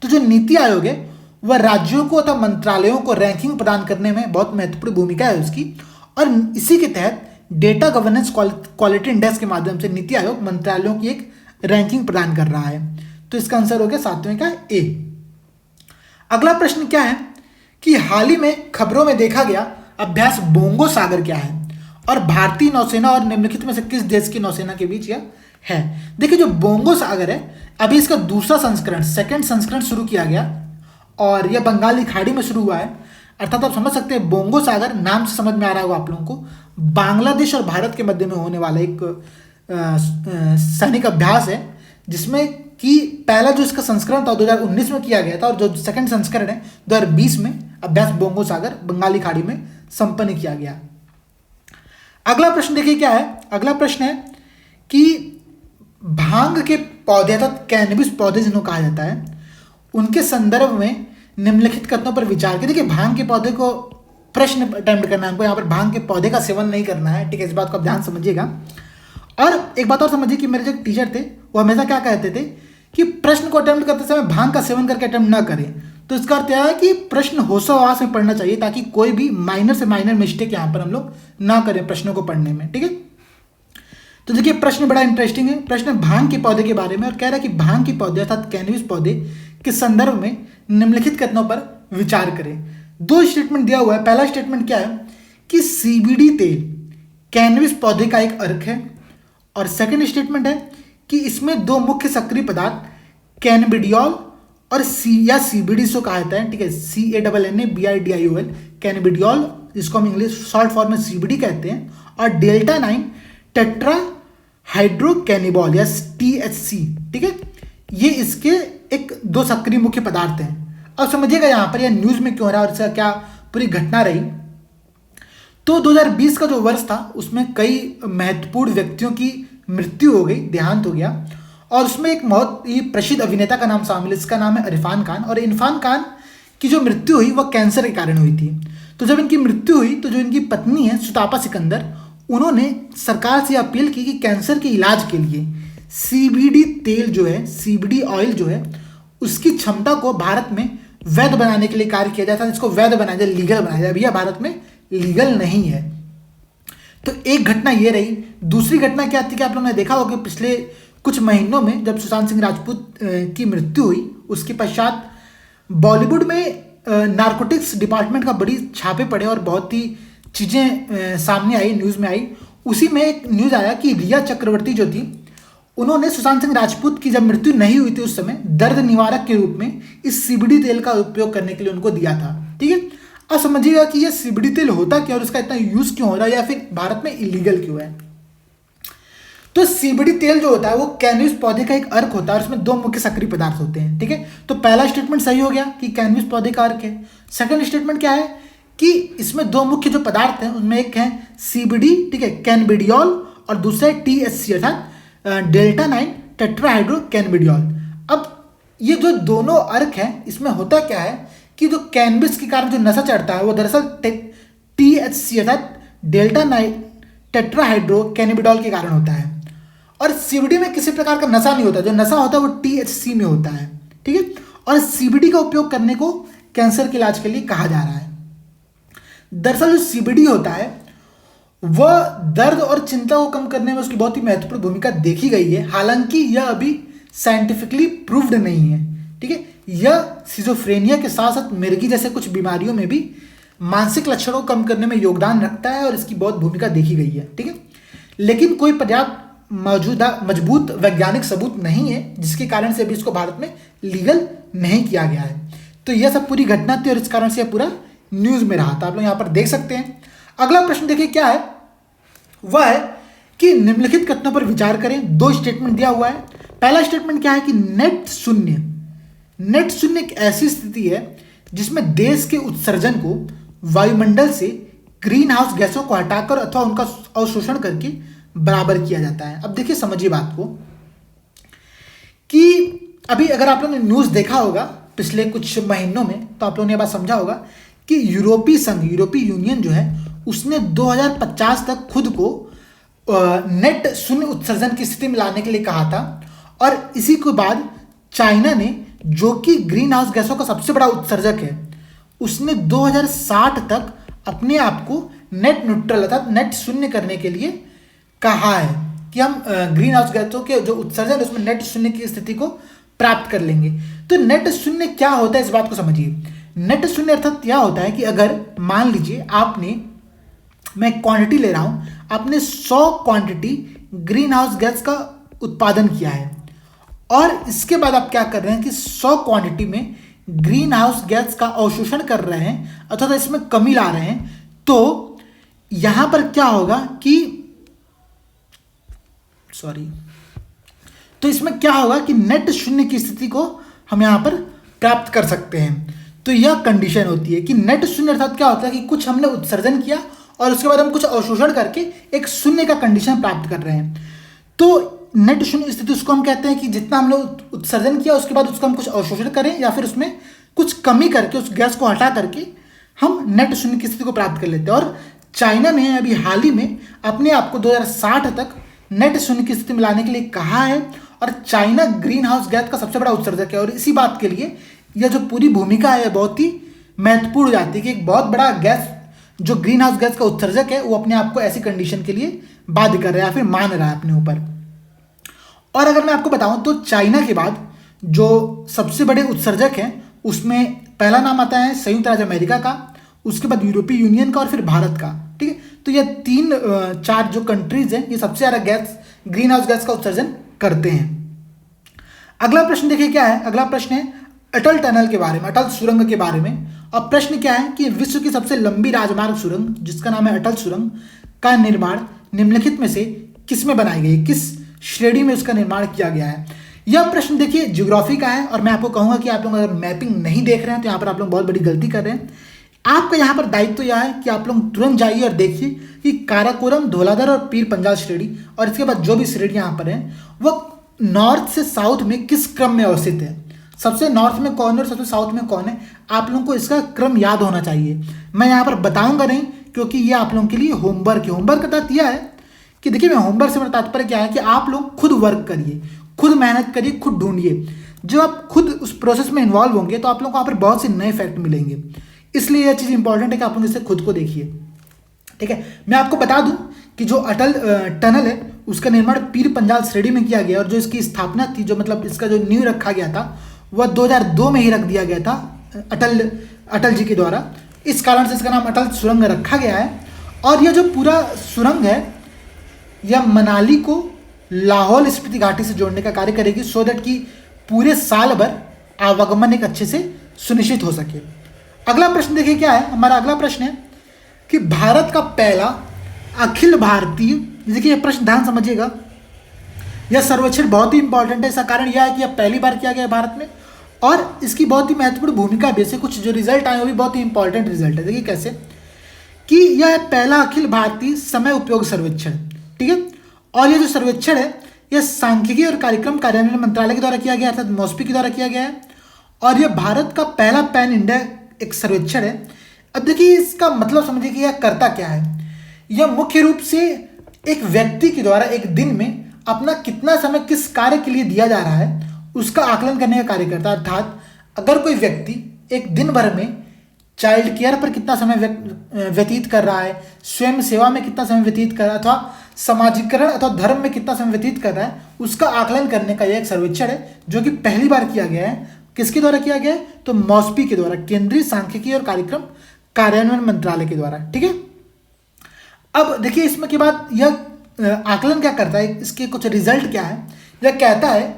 तो जो नीति आयोग है वह राज्यों को अथवा मंत्रालयों को रैंकिंग प्रदान करने में बहुत महत्वपूर्ण भूमिका है उसकी, और इसी के तहत डेटा गवर्नेंस क्वालिटी इंडेक्स के माध्यम से नीति आयोग मंत्रालयों की एक रैंकिंग प्रदान कर रहा है। तो इसका आंसर हो गया 7वें का ए। अगला प्रश्न क्या है कि हाल ही में खबरों में देखा गया अभ्यास बोंगो सागर क्या है, और भारतीय नौसेना और निम्नलिखित में से किस देश की नौसेना के बीच यह है। देखिए जो बोंगो सागर है अभी इसका दूसरा संस्करण, सेकंड संस्करण शुरू किया गया, और यह बंगाल की खाड़ी में शुरू हुआ है। अर्थात आप समझ सकते हैं बोंगो सागर नाम से समझ में आ रहा होगा आप लोगों को, बांग्लादेश और भारत के मध्य में होने वाला एक सैनिक अभ्यास है, जिसमें कि पहला जो इसका संस्करण था 2019 में किया गया था, और जो सेकंड संस्करण है 2020 में अभ्यास बोंगो सागर बंगाली खाड़ी में संपन्न किया गया। अगला प्रश्न देखिए क्या है। अगला प्रश्न है कि भांग के पौधे अर्थात कैनबिस पौधे जिन्हों कहा जाता है, उनके संदर्भ में निम्नलिखित कथनों पर विचार करें। देखिए भांग के पौधे को प्रश्न अटेम्प्ट करना है हमको, यहाँ पर भांग के पौधे का सेवन नहीं करना है, ठीक है, इस बात को आप ध्यान समझिएगा। और एक बात और समझिए कि मेरे जो टीचर थे वो हमेशा क्या कहते थे कि प्रश्न को अटेम्प्ट करते समय भांग का सेवन करके अटेम्प्ट ना करें। तो इसका अर्थ यह है कि प्रश्न होशोहवास में पढ़ना चाहिए, ताकि कोई भी माइनर से माइनर मिस्टेक यहाँ पर हम लोग ना करें प्रश्नों को पढ़ने में, ठीक है। तो देखिए प्रश्न बड़ा इंटरेस्टिंग है। प्रश्न भांग के पौधे के बारे में, और कह रहा है कि भांग के पौधे अर्थात कैनबिस पौधे के संदर्भ में निम्नलिखित कथनों पर विचार करें। दो स्टेटमेंट दिया हुआ है। पहला स्टेटमेंट क्या है कि सीबीडी तेल कैनबिस पौधे का एक अर्क है, और सेकंड स्टेटमेंट है कि इसमें दो मुख्य सक्रिय पदार्थ कैनबिडियोल और सीबीडी सो कहा जाता है, ठीक है, CANNABIDIOL कैनबिडियोल, जिसको हम इंग्लिश शॉर्ट फॉर्म में सीबीडी कहते हैं, और डेल्टा 9 टेट्रा हाइड्रोकैनिबॉल या THC, ठीक है, ये इसके एक दो सक्रिय मुख्य पदार्थ हैं। अब समझिएगा यहाँ पर यह न्यूज़ में क्यों हो रहा है और इसका क्या पूरी घटना रही। तो 2020 का जो वर्ष था उसमें कई महत्वपूर्ण व्यक्तियों की मृत्यु हो गई, देहांत हो गया, और उसमें एक बहुत ही प्रसिद्ध अभिनेता का नाम शामिल है, इसका नाम है इरफान खान। और इरफान खान की जो मृत्यु हुई वह कैंसर के कारण हुई थी। तो जब इनकी मृत्यु हुई तो जो इनकी पत्नी है सुतापा सिकंदर, उन्होंने सरकार से अपील की कि कैंसर के इलाज के लिए सीबीडी तेल जो है, सीबीडी ऑयल जो है, उसकी क्षमता को भारत में वैध बनाने के लिए कार्य किया जाता है, जिसको वैध बनाया जाए, लीगल बनाया जाए। भैया भारत में लीगल नहीं है। तो एक घटना ये रही। दूसरी घटना क्या थी कि आप लोगों ने देखा होगा पिछले कुछ महीनों में जब सुशांत सिंह राजपूत की मृत्यु हुई, उसके पश्चात बॉलीवुड में नारकोटिक्स डिपार्टमेंट का बड़ी छापे पड़े और बहुत ही चीज़ें सामने आई, न्यूज़ में आई। उसी में एक न्यूज़ आया कि रिया चक्रवर्ती जो थी, उन्होंने सुशांत सिंह राजपूत की जब मृत्यु नहीं हुई थी उस समय दर्द निवारक के रूप में इस सीबीडी तेल का उपयोग करने के लिए उनको दिया था, ठीक है। अब समझिएगा कि यह सीबीडी तेल होता क्या और उसका इतना यूज़ क्यों हो रहा है, या फिर भारत में इलीगल क्यों है। तो सीबीडी तेल जो होता है वो कैनबिस पौधे का एक अर्क होता है, और उसमें दो मुख्य सक्रिय पदार्थ होते हैं, ठीक है। तो पहला स्टेटमेंट सही हो गया कि कैनबिस पौधे का अर्क है। सेकंड स्टेटमेंट क्या है कि इसमें दो मुख्य जो पदार्थ हैं उनमें एक है सीबीडी, ठीक है, कैनबिडियोल, और दूसरा है THC अर्थात डेल्टा 9 टेट्राहाइड्रोकैनबिडियोल। अब ये जो दोनों अर्क हैं इसमें होता क्या है कि जो कैनबिस के कारण जो नशा चढ़ता है वो दरअसल THC अर्थात डेल्टा 9 टेट्राहाइड्रोकैनबिडियोल के कारण होता है, और सीबीडी में किसी प्रकार का नशा नहीं होता। जो नशा होता है वो THC में होता है, ठीक है। और सीबीडी का उपयोग करने को कैंसर के इलाज के लिए कहा जा रहा है। दरअसल जो सीबीडी होता है वह दर्द और चिंता को कम करने में उसकी बहुत ही महत्वपूर्ण भूमिका देखी गई है। हालांकि यह अभी साइंटिफिकली प्रूव्ड नहीं है, ठीक है। यह सिजोफ्रेनिया के साथ साथ मिर्गी जैसे कुछ बीमारियों में भी मानसिक लक्षणों को कम करने में योगदान रखता है, और इसकी बहुत भूमिका देखी गई है, ठीक है। लेकिन कोई पर्याप्त मजबूत वैज्ञानिक सबूत नहीं है, जिसके कारण से अभी इसको भारत में लीगल नहीं किया गया है। तो यह सब पूरी घटना थी, और इस कारण से यह पूरा न्यूज़ में रहा था। आप लोग यहाँ पर देख सकते हैं। अगला प्रश्न देखिए क्या है, वह है कि निम्नलिखित कथनों पर विचार करें। दो स्टेटमेंट दिया हुआ है। पहला स्टेटमेंट क्या है कि नेट शून्य एक ऐसी स्थिति है जिसमें देश के उत्सर्जन को वायुमंडल से ग्रीन हाउस गैसों को हटाकर अथवा उनका अवशोषण करके बराबर किया जाता है। अब देखिए, समझिए बात को कि अभी अगर आप लोगों ने न्यूज़ देखा होगा पिछले कुछ महीनों में, तो आप लोगों ने ये बात समझा होगा कि यूरोपीय संघ, यूरोपीय यूनियन जो है, उसने 2050 तक खुद को नेट शून्य उत्सर्जन की स्थिति में लाने के लिए कहा था। और इसी के बाद चाइना ने, जो कि ग्रीन हाउस गैसों का सबसे बड़ा उत्सर्जक है, उसने 2060 तक अपने आप को नेट न्यूट्रल अर्थात नेट शून्य करने के लिए कहा है कि हम ग्रीन हाउस गैसों के जो उत्सर्जन है उसमें नेट शून्य की स्थिति को प्राप्त कर लेंगे। तो नेट शून्य क्या होता है, इस बात को समझिए। नेट शून्य अर्थात क्या होता है कि अगर मान लीजिए मैं क्वांटिटी ले रहा हूं, आपने 100 क्वांटिटी ग्रीन हाउस गैस का उत्पादन किया है और इसके बाद आप क्या कर रहे हैं कि 100 क्वांटिटी में ग्रीन हाउस गैस का अवशोषण कर रहे हैं अथवा इसमें कमी ला रहे हैं, तो यहां पर क्या होगा कि तो इसमें क्या होगा कि नेट शून्य की स्थिति को हम यहां पर प्राप्त कर सकते हैं। तो यह कंडीशन होती है कि नेट शून्य अर्थात क्या होता है कि कुछ हमने उत्सर्जन किया और उसके बाद हम कुछ अवशोषण करके एक शून्य का कंडीशन प्राप्त कर रहे हैं। तो नेट शून्य स्थिति उसको हम कहते हैं कि जितना हमने उत्सर्जन किया उसके बाद उसका हम कुछ अवशोषण करें या फिर उसमें कुछ कमी करके उस गैस को हटा करके हम नेट शून्य की स्थिति को प्राप्त कर लेते हैं। और चाइना ने अभी हाल ही में अपने आप को 2060 तक नेट शून्य की स्थिति में लाने के लिए कहा है और चाइना ग्रीन हाउस गैस का सबसे बड़ा उत्सर्जक है। और इसी बात के लिए यह जो पूरी भूमिका है बहुत ही महत्वपूर्ण हो जाती है कि एक बहुत बड़ा गैस जो ग्रीन हाउस गैस का उत्सर्जक है वो अपने आप को ऐसी कंडीशन के लिए बाध्य कर रहा है या फिर मान रहा है अपने ऊपर। और अगर मैं आपको बताऊं तो चाइना के बाद जो सबसे बड़े उत्सर्जक हैं उसमें पहला नाम आता है संयुक्त राज्य अमेरिका का, उसके बाद यूरोपीय यूनियन का और फिर भारत का। ठीक है, तो ये 3-4 जो कंट्रीज हैं ये सबसे ज़्यादा ग्रीन हाउस गैस का उत्सर्जन करते हैं। अगला प्रश्न देखिए क्या है। अगला प्रश्न है अटल टनल के बारे में, अटल सुरंग के बारे में। अब प्रश्न क्या है कि विश्व की सबसे लंबी राजमार्ग सुरंग जिसका नाम है अटल सुरंग का निर्माण निम्नलिखित में से किस में बनाई गई, किस श्रेणी में उसका निर्माण किया गया है। यह प्रश्न देखिए ज्योग्राफी का है और मैं आपको कहूंगा कि आप लोग अगर मैपिंग नहीं देख रहे हैं तो यहाँ पर आप लोग बहुत बड़ी गलती कर रहे हैं। आपका यहाँ पर दायित्व यह है कि आप लोग तुरंत जाइए और देखिए कि काराकोरम, धौलाधर और पीर पंजाल श्रेणी और इसके बाद जो भी श्रेणी यहाँ पर है वह नॉर्थ से साउथ में किस क्रम में अवस्थित है। सबसे नॉर्थ में कौन है और सबसे साउथ में कौन है, आप लोगों को इसका क्रम याद होना चाहिए। मैं यहाँ पर बताऊंगा नहीं क्योंकि ये आप लोगों के लिए होमवर्क है। होमवर्क का तथ्य यह है कि देखिए, मैं होमवर्क से मेरा तात्पर्य क्या है कि आप लोग खुद वर्क करिए, खुद मेहनत करिए, खुद ढूंढिए। जब आप खुद उस प्रोसेस में इन्वॉल्व होंगे तो आप लोगों को वहाँ पर बहुत से नए फैक्ट मिलेंगे। इसलिए यह चीज़ इंपॉर्टेंट है कि आप लोग इसे खुद को देखिए। ठीक है, मैं आपको बता दूं कि जो अटल टनल है उसका निर्माण पीर पंजाल श्रेणी में किया गया और जो इसकी स्थापना थी, जो मतलब इसका जो नींव रखा गया था वह 2002 में ही रख दिया गया था अटल जी के द्वारा। इस कारण से इसका नाम अटल सुरंग रखा गया है। और यह जो पूरा सुरंग है यह मनाली को लाहौल स्पीति घाटी से जोड़ने का कार्य करेगी सो दैट कि पूरे साल भर आवागमन एक अच्छे से सुनिश्चित हो सके। अगला प्रश्न देखिए क्या है। हमारा अगला प्रश्न है कि भारत का पहला अखिल भारतीय, देखिए यह प्रश्न ध्यान समझिएगा, यह सर्वेक्षण बहुत ही इंपॉर्टेंट है। इसका कारण यह है कि यह पहली बार किया गया है भारत में और इसकी बहुत ही महत्वपूर्ण भूमिका भी है। कुछ जो रिजल्ट आए वो भी बहुत ही इंपॉर्टेंट रिजल्ट है। देखिए कैसे कि यह पहला अखिल भारतीय समय उपयोग सर्वेक्षण, ठीक है। और यह जो सर्वेक्षण है यह सांख्यिकी और कार्यक्रम कार्यान्वयन मंत्रालय के द्वारा किया गया अर्थात मॉस्पी के द्वारा किया गया है और यह भारत का पहला पैन इंडिया एक सर्वेक्षण है। अब देखिए इसका मतलब समझिए कि यह करता क्या है। यह मुख्य रूप से एक व्यक्ति के द्वारा एक दिन में अपना कितना समय किस कार्य के लिए दिया जा रहा है उसका आकलन करने का कार्य करता है। अर्थात अगर कोई व्यक्ति एक दिन भर में चाइल्ड केयर पर कितना समय व्यतीत कर रहा है, स्वयं सेवा में कितना समय व्यतीत कर रहा है अथवा समाजीकरण अथवा धर्म में कितना समय व्यतीत कर रहा है, उसका आकलन करने का यह एक सर्वेक्षण है जो कि पहली बार किया गया है। किसके द्वारा किया गया है? तो मॉस्पी के द्वारा, केंद्रीय सांख्यिकी और कार्यक्रम कार्यान्वयन मंत्रालय के द्वारा। ठीक है, अब देखिए इसमें के बाद यह आकलन क्या करता है, इसके कुछ रिजल्ट क्या है। यह कहता है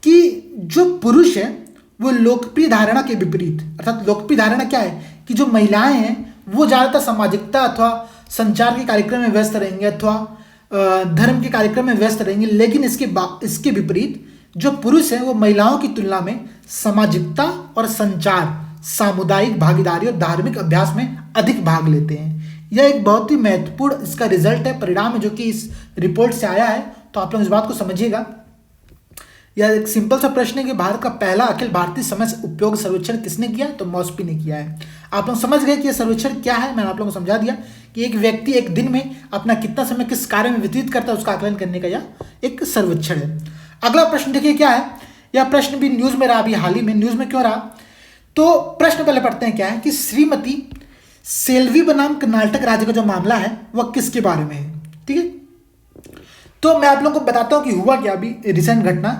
कि जो पुरुष है वो लोकप्रिय धारणा के विपरीत, अर्थात लोकप्रिय धारणा क्या है कि जो महिलाएं हैं वो ज़्यादातर सामाजिकता अथवा संचार के कार्यक्रम में व्यस्त रहेंगे अथवा धर्म के कार्यक्रम में व्यस्त रहेंगे, लेकिन इसके विपरीत जो पुरुष हैं वो महिलाओं की तुलना में सामाजिकता और संचार सामुदायिक भागीदारी और धार्मिक अभ्यास में अधिक भाग लेते हैं। यह एक बहुत ही महत्वपूर्ण इसका रिजल्ट है, परिणाम है जो कि इस रिपोर्ट से आया है। तो आप लोग इस बात को समझिएगा। यह एक सिंपल सा प्रश्न है कि भारत का पहला अखिल भारतीय समय उपयोग सर्वेक्षण किसने किया? तो मॉस्पी ने किया है। आप लोग समझ गए कि यह सर्वेक्षण क्या है। मैंने आप लोगों को समझा दिया कि एक व्यक्ति एक दिन में अपना कितना समय किस कार्य में व्यतीत करता है उसका आकलन करने का यह एक सर्वेक्षण है। अगला प्रश्न देखिए क्या है। यह प्रश्न भी न्यूज में रहा, अभी हाल ही में न्यूज में क्यों रहा, तो प्रश्न पहले पढ़ते हैं क्या है कि श्रीमती सेल्वी बनाम कर्नाटक राज्य का जो मामला है वह किसके बारे में है। ठीक है, तो मैं आप लोगों को बताता हूं कि हुआ क्या अभी रिसेंट घटना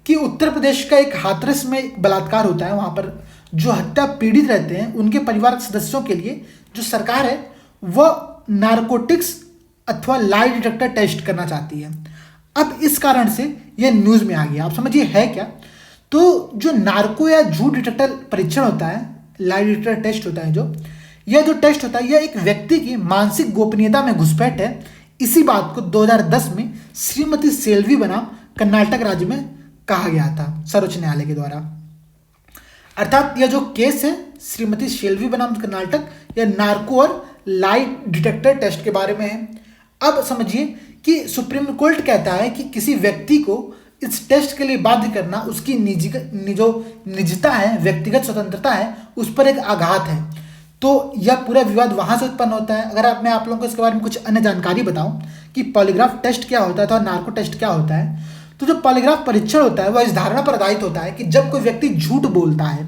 कि उत्तर प्रदेश का एक हाथरस में एक बलात्कार होता है। वहां पर जो हत्या पीड़ित रहते हैं उनके परिवार के सदस्यों के लिए जो सरकार है वह नारकोटिक्स अथवा लाई डिटेक्टर टेस्ट करना चाहती है। अब इस कारण से यह न्यूज में आ गया। आप समझिए है क्या, तो जो नार्को या झूठ डिटेक्टर परीक्षण होता है, लाई डिटेक्टर टेस्ट होता है, यह जो टेस्ट होता है यह एक व्यक्ति की मानसिक गोपनीयता में घुसपैठ है। इसी बात को 2010 में श्रीमती सेल्वी बनाम कर्नाटक राज्य में कहा गया था सर्वोच्च न्यायालय के द्वारा। अर्थात यह जो केस है श्रीमती सेल्वी बनाम कर्नाटक, यह नार्को और लाई डिटेक्टर टेस्ट के बारे में है। अब समझिए कि सुप्रीम कोर्ट कहता है कि किसी व्यक्ति को इस टेस्ट के लिए बाध्य करना उसकी निजता है, व्यक्तिगत स्वतंत्रता है, उस पर एक आघात है। तो यह पूरा विवाद वहां से उत्पन्न होता है। अगर मैं आप लोगों को इसके बारे में कुछ अन्य जानकारी बताऊं कि पॉलीग्राफ टेस्ट क्या होता है तो नार्को टेस्ट क्या होता है, तो जो पॉलीग्राफ परीक्षण होता है वह इस धारणा पर आधारित होता है कि जब कोई व्यक्ति झूठ बोलता है,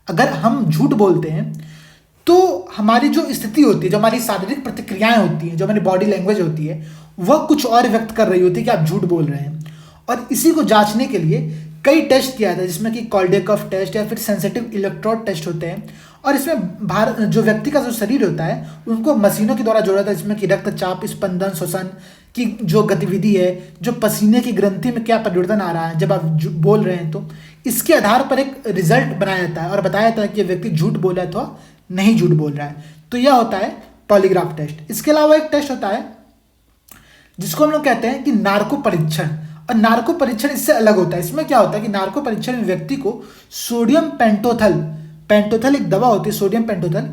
अगर हम झूठ बोलते हैं तो हमारी जो स्थिति होती है, जो हमारी शारीरिक प्रतिक्रियाएं होती हैं, जो हमारी बॉडी लैंग्वेज होती है, वह कुछ और व्यक्त कर रही होती है कि आप झूठ बोल रहे हैं। और इसी को जांचने के लिए कई टेस्ट किया जाता है, जिसमें कि कॉल्डेकॉफ टेस्ट या फिर सेंसिटिव इलेक्ट्रोड टेस्ट होते हैं। और इसमें जो व्यक्ति का जो शरीर होता है उनको मशीनों के द्वारा जोड़ा जाता है, जिसमें कि रक्तचाप, स्पंदन, श्वसन की जो गतिविधि है, जो पसीने की ग्रंथि में क्या परिवर्तन आ रहा है जब आप बोल रहे हैं, तो इसके आधार पर एक रिजल्ट बनाया जाता है और बताया जाता है कि व्यक्ति झूठ बोल रहा है अथवा नहीं झूठ बोल रहा है। तो यह होता है पॉलीग्राफ टेस्ट। इसके अलावा एक टेस्ट होता है जिसको हम लोग कहते हैं कि नार्को परीक्षण। और नार्को परीक्षण इससे अलग होता है। इसमें क्या होता है कि नार्को परीक्षण में व्यक्ति को सोडियम पेंटोथल एक दवा होती है, सोडियम पेंटोथल,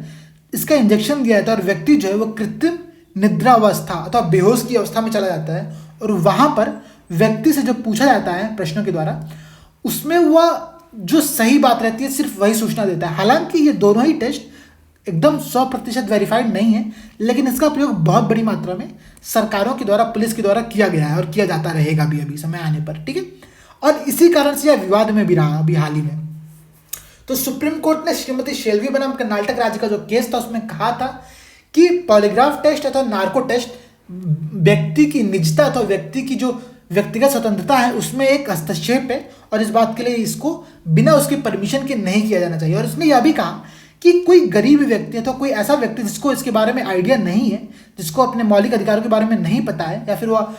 इसका इंजेक्शन दिया जाता है और व्यक्ति जो है वो कृत्रिम निद्रावस्था अथवा बेहोश की अवस्था में चला जाता है। और वहां पर व्यक्ति से जो पूछा जाता है प्रश्नों के द्वारा, उसमें वह जो सही बात रहती है सिर्फ वही सूचना देता है। हालांकि ये दोनों ही टेस्ट एकदम 100% वेरीफाइड नहीं है, लेकिन इसका प्रयोग बहुत बड़ी मात्रा में सरकारों के द्वारा, पुलिस के द्वारा किया गया है और किया जाता रहेगा भी अभी समय आने पर। ठीक है, और इसी कारण से यह विवाद में भी रहा अभी हाल ही में। तो सुप्रीम कोर्ट ने श्रीमती सेल्वी बनाम कर्नाटक राज्य का जो केस था उसमें कहा था कि पॉलीग्राफ टेस्ट अथवा नार्को टेस्ट व्यक्ति की निजता अथवा व्यक्ति की जो व्यक्तिगत स्वतंत्रता है उसमें एक हस्तक्षेप है और इस बात के लिए इसको बिना उसके परमिशन के नहीं किया जाना चाहिए। और उसने यह भी कहा कि कोई गरीब व्यक्ति है तो कोई ऐसा व्यक्ति जिसको इसके बारे में आइडिया नहीं है, जिसको अपने मौलिक अधिकारों के बारे में नहीं पता है या फिर वह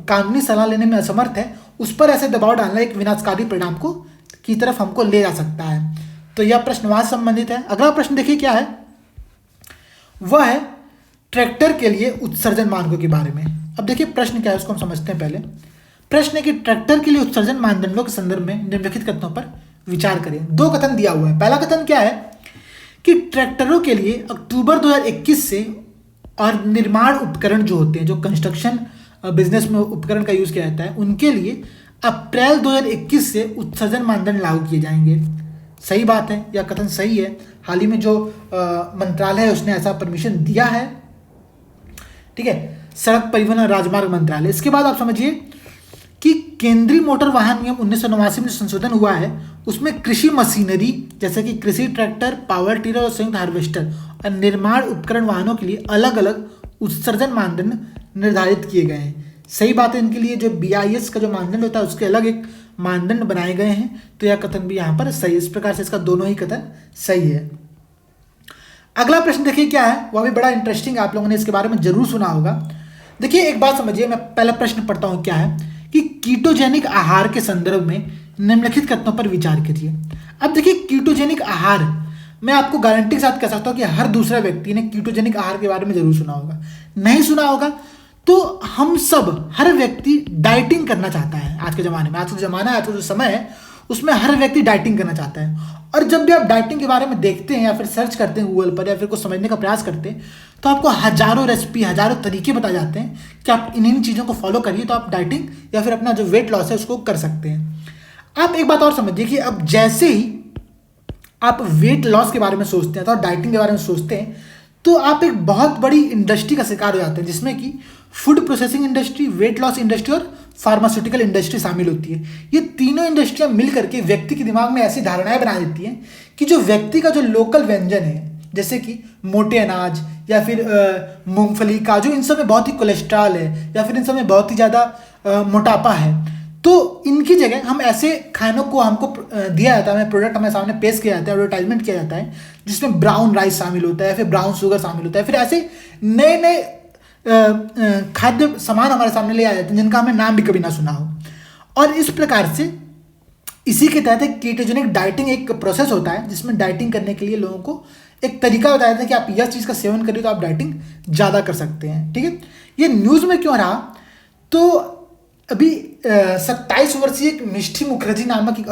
कानूनी सलाह लेने में असमर्थ है, उस पर ऐसे दबाव डालना एक विनाशकारी परिणाम को की तरफ हमको ले जा सकता है। तो यह प्रश्न वहां से संबंधित है। अगला प्रश्न देखिए क्या है, वह है ट्रैक्टर के लिए उत्सर्जन मानकों के बारे में। अब देखिए प्रश्न क्या है उसको हम समझते हैं। पहले प्रश्न है कि ट्रैक्टर के लिए उत्सर्जन मानदंडों के संदर्भ में निम्नलिखित कथनों पर विचार करें। दो कथन दिया हुआ है। पहला कथन क्या है कि ट्रैक्टरों के लिए अक्टूबर 2021 से और निर्माण उपकरण जो होते हैं, जो कंस्ट्रक्शन बिजनेस में उपकरण का यूज किया जाता है, उनके लिए अप्रैल 2021 से उत्सर्जन मानदंड लागू किए जाएंगे। सही बात है, यह कथन सही है। हाल ही में जो मंत्रालय है उसने ऐसा परमिशन दिया है। ठीक है, सड़क परिवहन और राजमार्ग मंत्रालय। इसके बाद आप समझिए कि केंद्रीय मोटर वाहन नियम 1989 में संशोधन हुआ है, उसमें कृषि मशीनरी जैसे कि कृषि ट्रैक्टर, पावर टिलर और संयुक्त हार्वेस्टर और निर्माण उपकरण वाहनों के लिए अलग अलग उत्सर्जन मानदंड निर्धारित किए गए हैं। सही बात है, इनके लिए जो BIS का जो मानदंड होता है उसके अलग एक मानदंड बनाए गए हैं। तो यह कथन भी यहाँ पर सही है। इस प्रकार से इसका दोनों ही कथन सही है। अगला प्रश्न देखिए क्या है, वह भी बड़ा इंटरेस्टिंग, आप लोगों ने इसके बारे में जरूर सुना होगा। देखिए एक बात समझिए, मैं पहला प्रश्न पढ़ता हूँ क्या है कि कीटोजेनिक आहार के संदर्भ में निम्नलिखित कथनों पर विचार करिए। अब देखिए कीटोजेनिक आहार, मैं आपको गारंटी के साथ कह सकता हूँ कि हर दूसरा व्यक्ति ने कीटोजेनिक आहार के बारे में जरूर सुना होगा। नहीं सुना होगा तो हम सब, हर व्यक्ति डाइटिंग करना चाहता है आज के ज़माने में। आज का ज़माना है, आज का जो समय है उसमें हर व्यक्ति डाइटिंग करना चाहता है। और जब भी आप डाइटिंग के बारे में देखते हैं या फिर सर्च करते हैं गूगल पर या फिर कुछ समझने का प्रयास करते हैं, तो आपको हजारों रेसिपी, हजारों तरीके बताए जाते हैं कि आप इन चीज़ों को फॉलो करिए तो आप डाइटिंग या फिर अपना जो वेट लॉस है उसको कर सकते हैं। आप एक बात और समझिए कि अब जैसे ही आप वेट लॉस के बारे में सोचते हैं तो डाइटिंग के बारे में सोचते हैं, तो आप एक बहुत बड़ी इंडस्ट्री का शिकार हो जाते हैं, जिसमें कि food processing industry, weight loss industry और फार्मास्यूटिकल इंडस्ट्री शामिल होती है। ये तीनों इंडस्ट्रियां मिल करके व्यक्ति के दिमाग में ऐसी धारणाएं बना देती हैं कि जो व्यक्ति का जो लोकल व्यंजन है, जैसे कि मोटे अनाज या फिर मूंगफली, काजू, इन सब में बहुत ही कोलेस्ट्रॉल है या फिर इन सब में बहुत ही ज़्यादा मोटापा है, तो इनकी जगह हम ऐसे खानों को हमको दिया जाता है, हमें प्रोडक्ट हमें सामने पेश किया जाता है, एडवर्टाइजमेंट किया जाता है, जिसमें ब्राउन राइस शामिल होता है, फिर ब्राउन शुगर शामिल होता है, फिर ऐसे नए नए खाद्य सामान हमारे सामने ले आ जाते हैं जिनका हमें नाम भी कभी ना सुना हो। और इस प्रकार से इसी के तहत एक कीटोजेनिक डाइटिंग एक प्रोसेस होता है, जिसमें डाइटिंग करने के लिए लोगों को एक तरीका बताया जाता है कि आप यह चीज़ का सेवन करिए तो आप डाइटिंग ज़्यादा कर सकते हैं। ठीक है, ये न्यूज़ में क्यों रहा, तो अभी 27 वर्षीय एक मिष्टी मुखर्जी नामक एक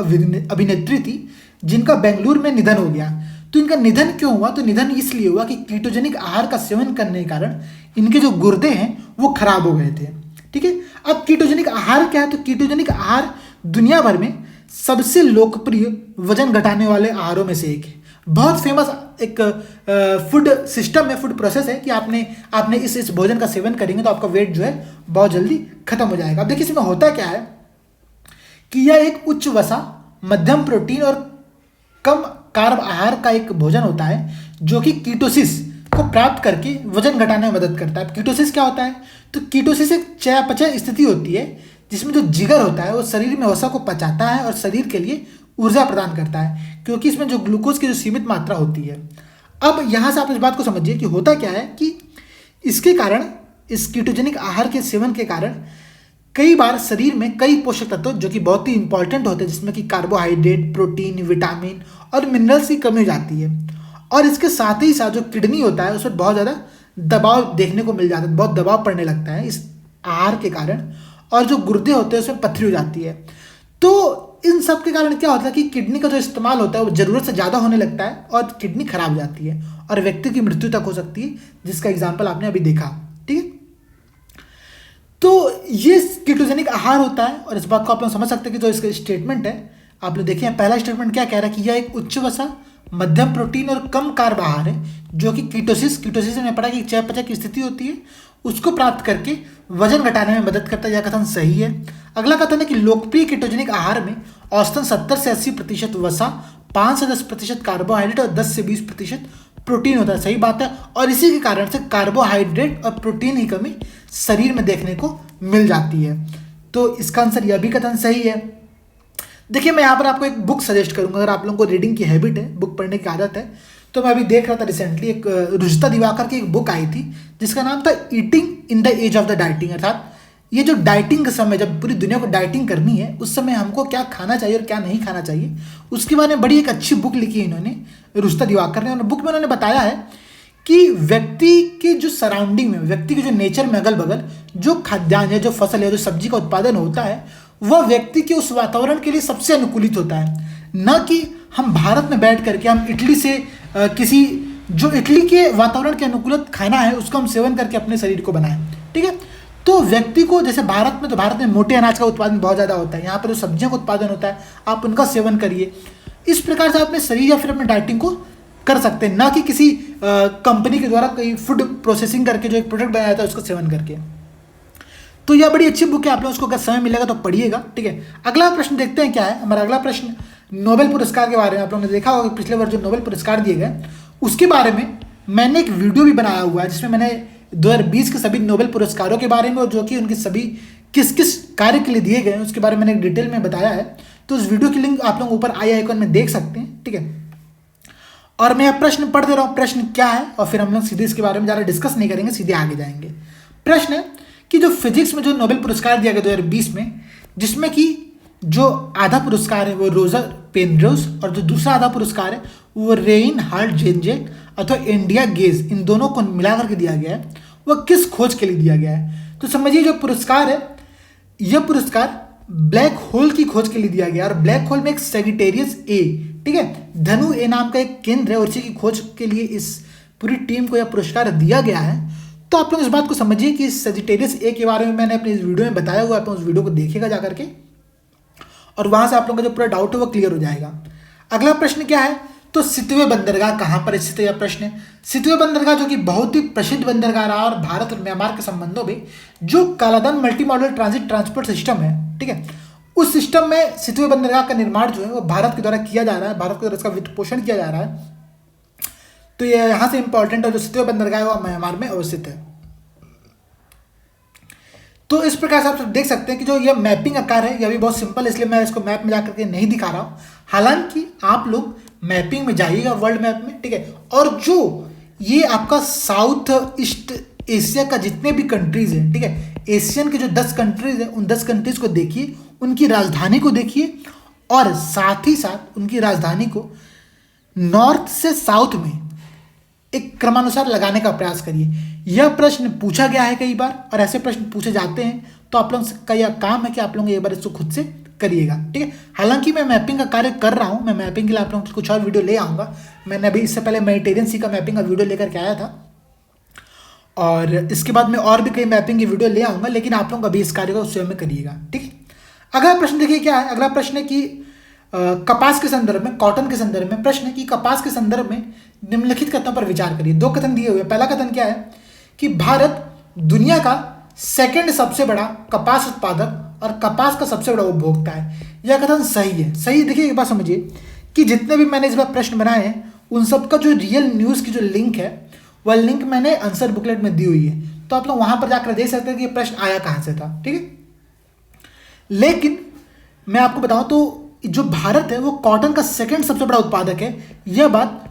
अभिनेत्री थी जिनका बेंगलुरु में निधन हो गया। तो इनका निधन क्यों हुआ, तो निधन इसलिए हुआ कि कीटोजेनिक आहार का सेवन करने के कारण इनके जो गुर्दे हैं वो खराब हो गए थे। ठीक है, अब कीटोजेनिक आहार क्या है, तो कीटोजेनिक आहार दुनिया भर में सबसे लोकप्रिय वजन घटाने वाले आहारों में से एक है। बहुत फेमस एक फूड सिस्टम है, फूड प्रोसेस है कि आपने इस भोजन का सेवन करेंगे तो आपका वेट जो है बहुत जल्दी खत्म हो जाएगा। अब देखिए इसमें होता क्या है कि यह एक उच्च वसा, मध्यम प्रोटीन और कम कार्ब आहार का एक भोजन होता है जो कि कीटोसिस को प्राप्त करके वजन घटाने में मदद करता है। कीटोसिस क्या होता है, तो कीटोसिस एक चयापचय स्थिति होती है जिसमें जो जिगर होता है वो शरीर में वसा को पचाता है और शरीर के लिए ऊर्जा प्रदान करता है, क्योंकि इसमें जो ग्लूकोज की जो सीमित मात्रा होती है। अब यहाँ से आप इस बात को समझिए कि होता क्या है कि इसके कारण, इस कीटोजेनिक आहार के सेवन के कारण कई बार शरीर में कई पोषक तत्व जो कि बहुत ही इंपॉर्टेंट होते हैं, जिसमें कि कार्बोहाइड्रेट, प्रोटीन, विटामिन और मिनरल्स की कमी हो जाती है। और इसके साथ ही साथ जो किडनी होता है उस पर बहुत ज़्यादा दबाव देखने को मिल जाता है, बहुत दबाव पड़ने लगता है इस आहार के कारण, और जो गुर्दे होते हैं उसमें पथरी हो जाती है। तो इन सब के कारण क्या होता है कि किडनी का जो इस्तेमाल होता है वो ज़रूरत से ज़्यादा होने लगता है और किडनी खराब हो जाती है और व्यक्ति की मृत्यु तक हो सकती है, जिसका एग्जाम्पल आपने अभी देखा। ठीक है, तो ये कीटोजेनिक आहार होता है और इस बात को आप लोग समझ सकते हैं कि जो इसका स्टेटमेंट है, आप लोग देखिए पहला स्टेटमेंट क्या कह रहा है कि यह एक उच्च वसा, मध्यम प्रोटीन और कम कार्ब आहार है जो कि कीटोसिस में पढ़ा कि चयापचय की स्थिति होती है उसको प्राप्त करके वजन घटाने में मदद करता है। यह कथन सही है। अगला कथन है कि लोकप्रिय कीटोजेनिक आहार में औसतन 70 से 80% वसा, 5 से 10% कार्बोहाइड्रेट और 10 से 20% प्रोटीन होता है। सही बात है, और इसी के कारण से कार्बोहाइड्रेट और प्रोटीन की कमी शरीर में देखने को मिल जाती है। तो इसका आंसर यह भी कथन सही है। देखिए मैं यहाँ पर आपको एक बुक सजेस्ट करूंगा, अगर आप लोगों को रीडिंग की हैबिट है, बुक पढ़ने की आदत है, तो मैं अभी देख रहा था रिसेंटली एक रुजुता दिवाकर की एक बुक आई थी जिसका नाम था eating in the age of the dieting, अर्थात ये जो डाइटिंग का समय, जब पूरी दुनिया को डाइटिंग करनी है उस समय हमको क्या खाना चाहिए और क्या नहीं खाना चाहिए, उसके बारे में बड़ी एक अच्छी बुक लिखी है इन्होंने, रुजुता दिवाकर ने। और बुक में उन्होंने बताया है कि व्यक्ति के जो सराउंडिंग में, व्यक्ति के जो नेचर में अगल बगल जो खाद्यान्न है, जो फसल है, जो सब्जी का उत्पादन होता है, वह व्यक्ति के उस वातावरण के लिए सबसे अनुकूलित होता है। न कि हम भारत में बैठ करके हम इटली से किसी जो इटली के वातावरण के अनुकूलित खाना है उसको हम सेवन करके अपने शरीर को बनाएं। ठीक है, तो व्यक्ति को, जैसे भारत में, तो भारत में मोटे अनाज का उत्पादन बहुत ज़्यादा होता है, यहाँ पर जो सब्जियों का उत्पादन होता है आप उनका सेवन करिए। इस प्रकार से आप अपने शरीर या फिर अपने डाइटिंग को कर सकते हैं, ना कि किसी कंपनी के द्वारा कोई फूड प्रोसेसिंग करके जो एक प्रोडक्ट बनाया जाता है उसको सेवन करके। तो यह बड़ी अच्छी बुक है, आप लोगों को अगर समय मिलेगा तो पढ़िएगा। ठीक है, अगला प्रश्न देखते हैं क्या है। हमारा अगला प्रश्न नोबेल पुरस्कार के बारे में। आप लोगों ने देखा होगा कि पिछले वर्ष जो नोबेल पुरस्कार दिए गए उसके बारे में मैंने एक वीडियो भी बनाया हुआ है, जिसमें मैंने 2020 के सभी नोबेल पुरस्कारों के बारे में और जो कि उनके सभी किस किस कार्य के लिए दिए गए हैं उसके बारे में मैंने डिटेल में बताया है। तो उस वीडियो की लिंक आप लोग ऊपर आई आइकन में देख सकते हैं। ठीक है, और मैं यह प्रश्न पढ़ दे रहा हूँ, प्रश्न क्या है, और फिर हम लोग सीधे इसके बारे में ज़्यादा डिस्कस नहीं करेंगे, सीधे आगे जाएंगे। प्रश्न है कि जो फिजिक्स में जो नोबेल पुरस्कार दिया गया 2020 में, जिसमें कि जो आधा पुरस्कार है वो रोजर पेनरोज और जो दूसरा आधा पुरस्कार है वो रेइनहार्ड जेनजेट अथवा इंडिया गेज, इन दोनों को मिलाकर के दिया गया है, वह किस खोज के लिए दिया गया है। तो समझिए जो पुरस्कार है, यह पुरस्कार ब्लैक होल की खोज के लिए दिया गया, और ब्लैक होल में एक सेजिटेरियस ए, ठीक है, धनु ए नाम का एक केंद्र है, और इसी की खोज के लिए इस पूरी टीम को यह पुरस्कार दिया गया है। तो आप लोग इस बात को समझिए कि सेजिटेरियस ए के बारे में मैंने अपनी इस वीडियो में बताया हुआ है, आप लोग उस वीडियो को देखिएगा जाकर के, और वहां से आप लोगों का जो पूरा डाउट है वो क्लियर हो जाएगा। अगला प्रश्न क्या है, तो सितवे बंदरगाह कहाँ पर स्थित है, यह प्रश्न है। सितवे बंदरगाह जो कि बहुत ही प्रसिद्ध बंदरगाह रहा और भारत और म्यांमार के संबंधों में जो कालाधन multi modal transit transport system है, ठीक है, उस सिस्टम में सितवे बंदरगाह का निर्माण जो है वो भारत के द्वारा किया जा रहा है, भारत के द्वारा इसका वित्त पोषण किया जा रहा है। तो ये यहाँ से इंपॉर्टेंट है, जो सितवे बंदरगाह है वो म्यांमार में अवस्थित है। तो इस प्रकार से आप सब देख सकते हैं कि जो ये मैपिंग आकार है यह भी बहुत सिंपल है, इसलिए मैं इसको मैप में जाकर के नहीं दिखा रहा हूँ। हालांकि आप लोग मैपिंग में जाइएगा वर्ल्ड मैप में, ठीक है, और जो ये आपका साउथ ईस्ट एशिया का जितने भी कंट्रीज हैं, ठीक है, एशियन के जो 10 कंट्रीज हैं उन 10 कंट्रीज को देखिए, उनकी राजधानी को देखिए, और साथ ही साथ उनकी राजधानी को नॉर्थ से साउथ में एक क्रमानुसार लगाने का प्रयास करिए। यह प्रश्न पूछा गया है कई बार, और ऐसे प्रश्न पूछे जाते हैं, तो आप लोग का यह काम है कि आप लोग एक बार इसको खुद से करिएगा, ठीक है। हालांकि मैं मैपिंग का कार्य कर रहा हूं, मैं मैपिंग के लिए आप लोगों को कुछ और वीडियो ले आऊँगा। मैंने अभी इससे पहले मेडिटेरियन सी का मैपिंग का वीडियो लेकर के आया था, और इसके बाद मैं और भी कई मैपिंग की वीडियो ले आऊँगा, लेकिन आप लोग अभी इस कार्य को स्वयं में करिएगा, ठीक है। अगला प्रश्न देखिए क्या है। अगला प्रश्न है कि कपास के संदर्भ में, कॉटन के संदर्भ में प्रश्न है कि कपास के संदर्भ में निम्नलिखित कथनों पर विचार करिए। 2 कथन दिए हुए। पहला कथन क्या है कि भारत दुनिया का सेकंड सबसे बड़ा कपास उत्पादक और कपास का सबसे बड़ा उपभोक्ता है। यह कथन सही है। सही, देखिए एक बात समझिए कि जितने भी मैंने इस बार प्रश्न बनाए हैं उन सबका जो रियल न्यूज़ की जो लिंक है वह लिंक मैंने आंसर बुकलेट में दी हुई है, तो आप लोग वहां पर जाकर देख सकते हैं कि ये प्रश्न आया कहां से था, ठीक है। लेकिन मैं आपको बताऊं तो जो भारत है वो कॉटन का सेकंड सबसे बड़ा उत्पादक है। यह बात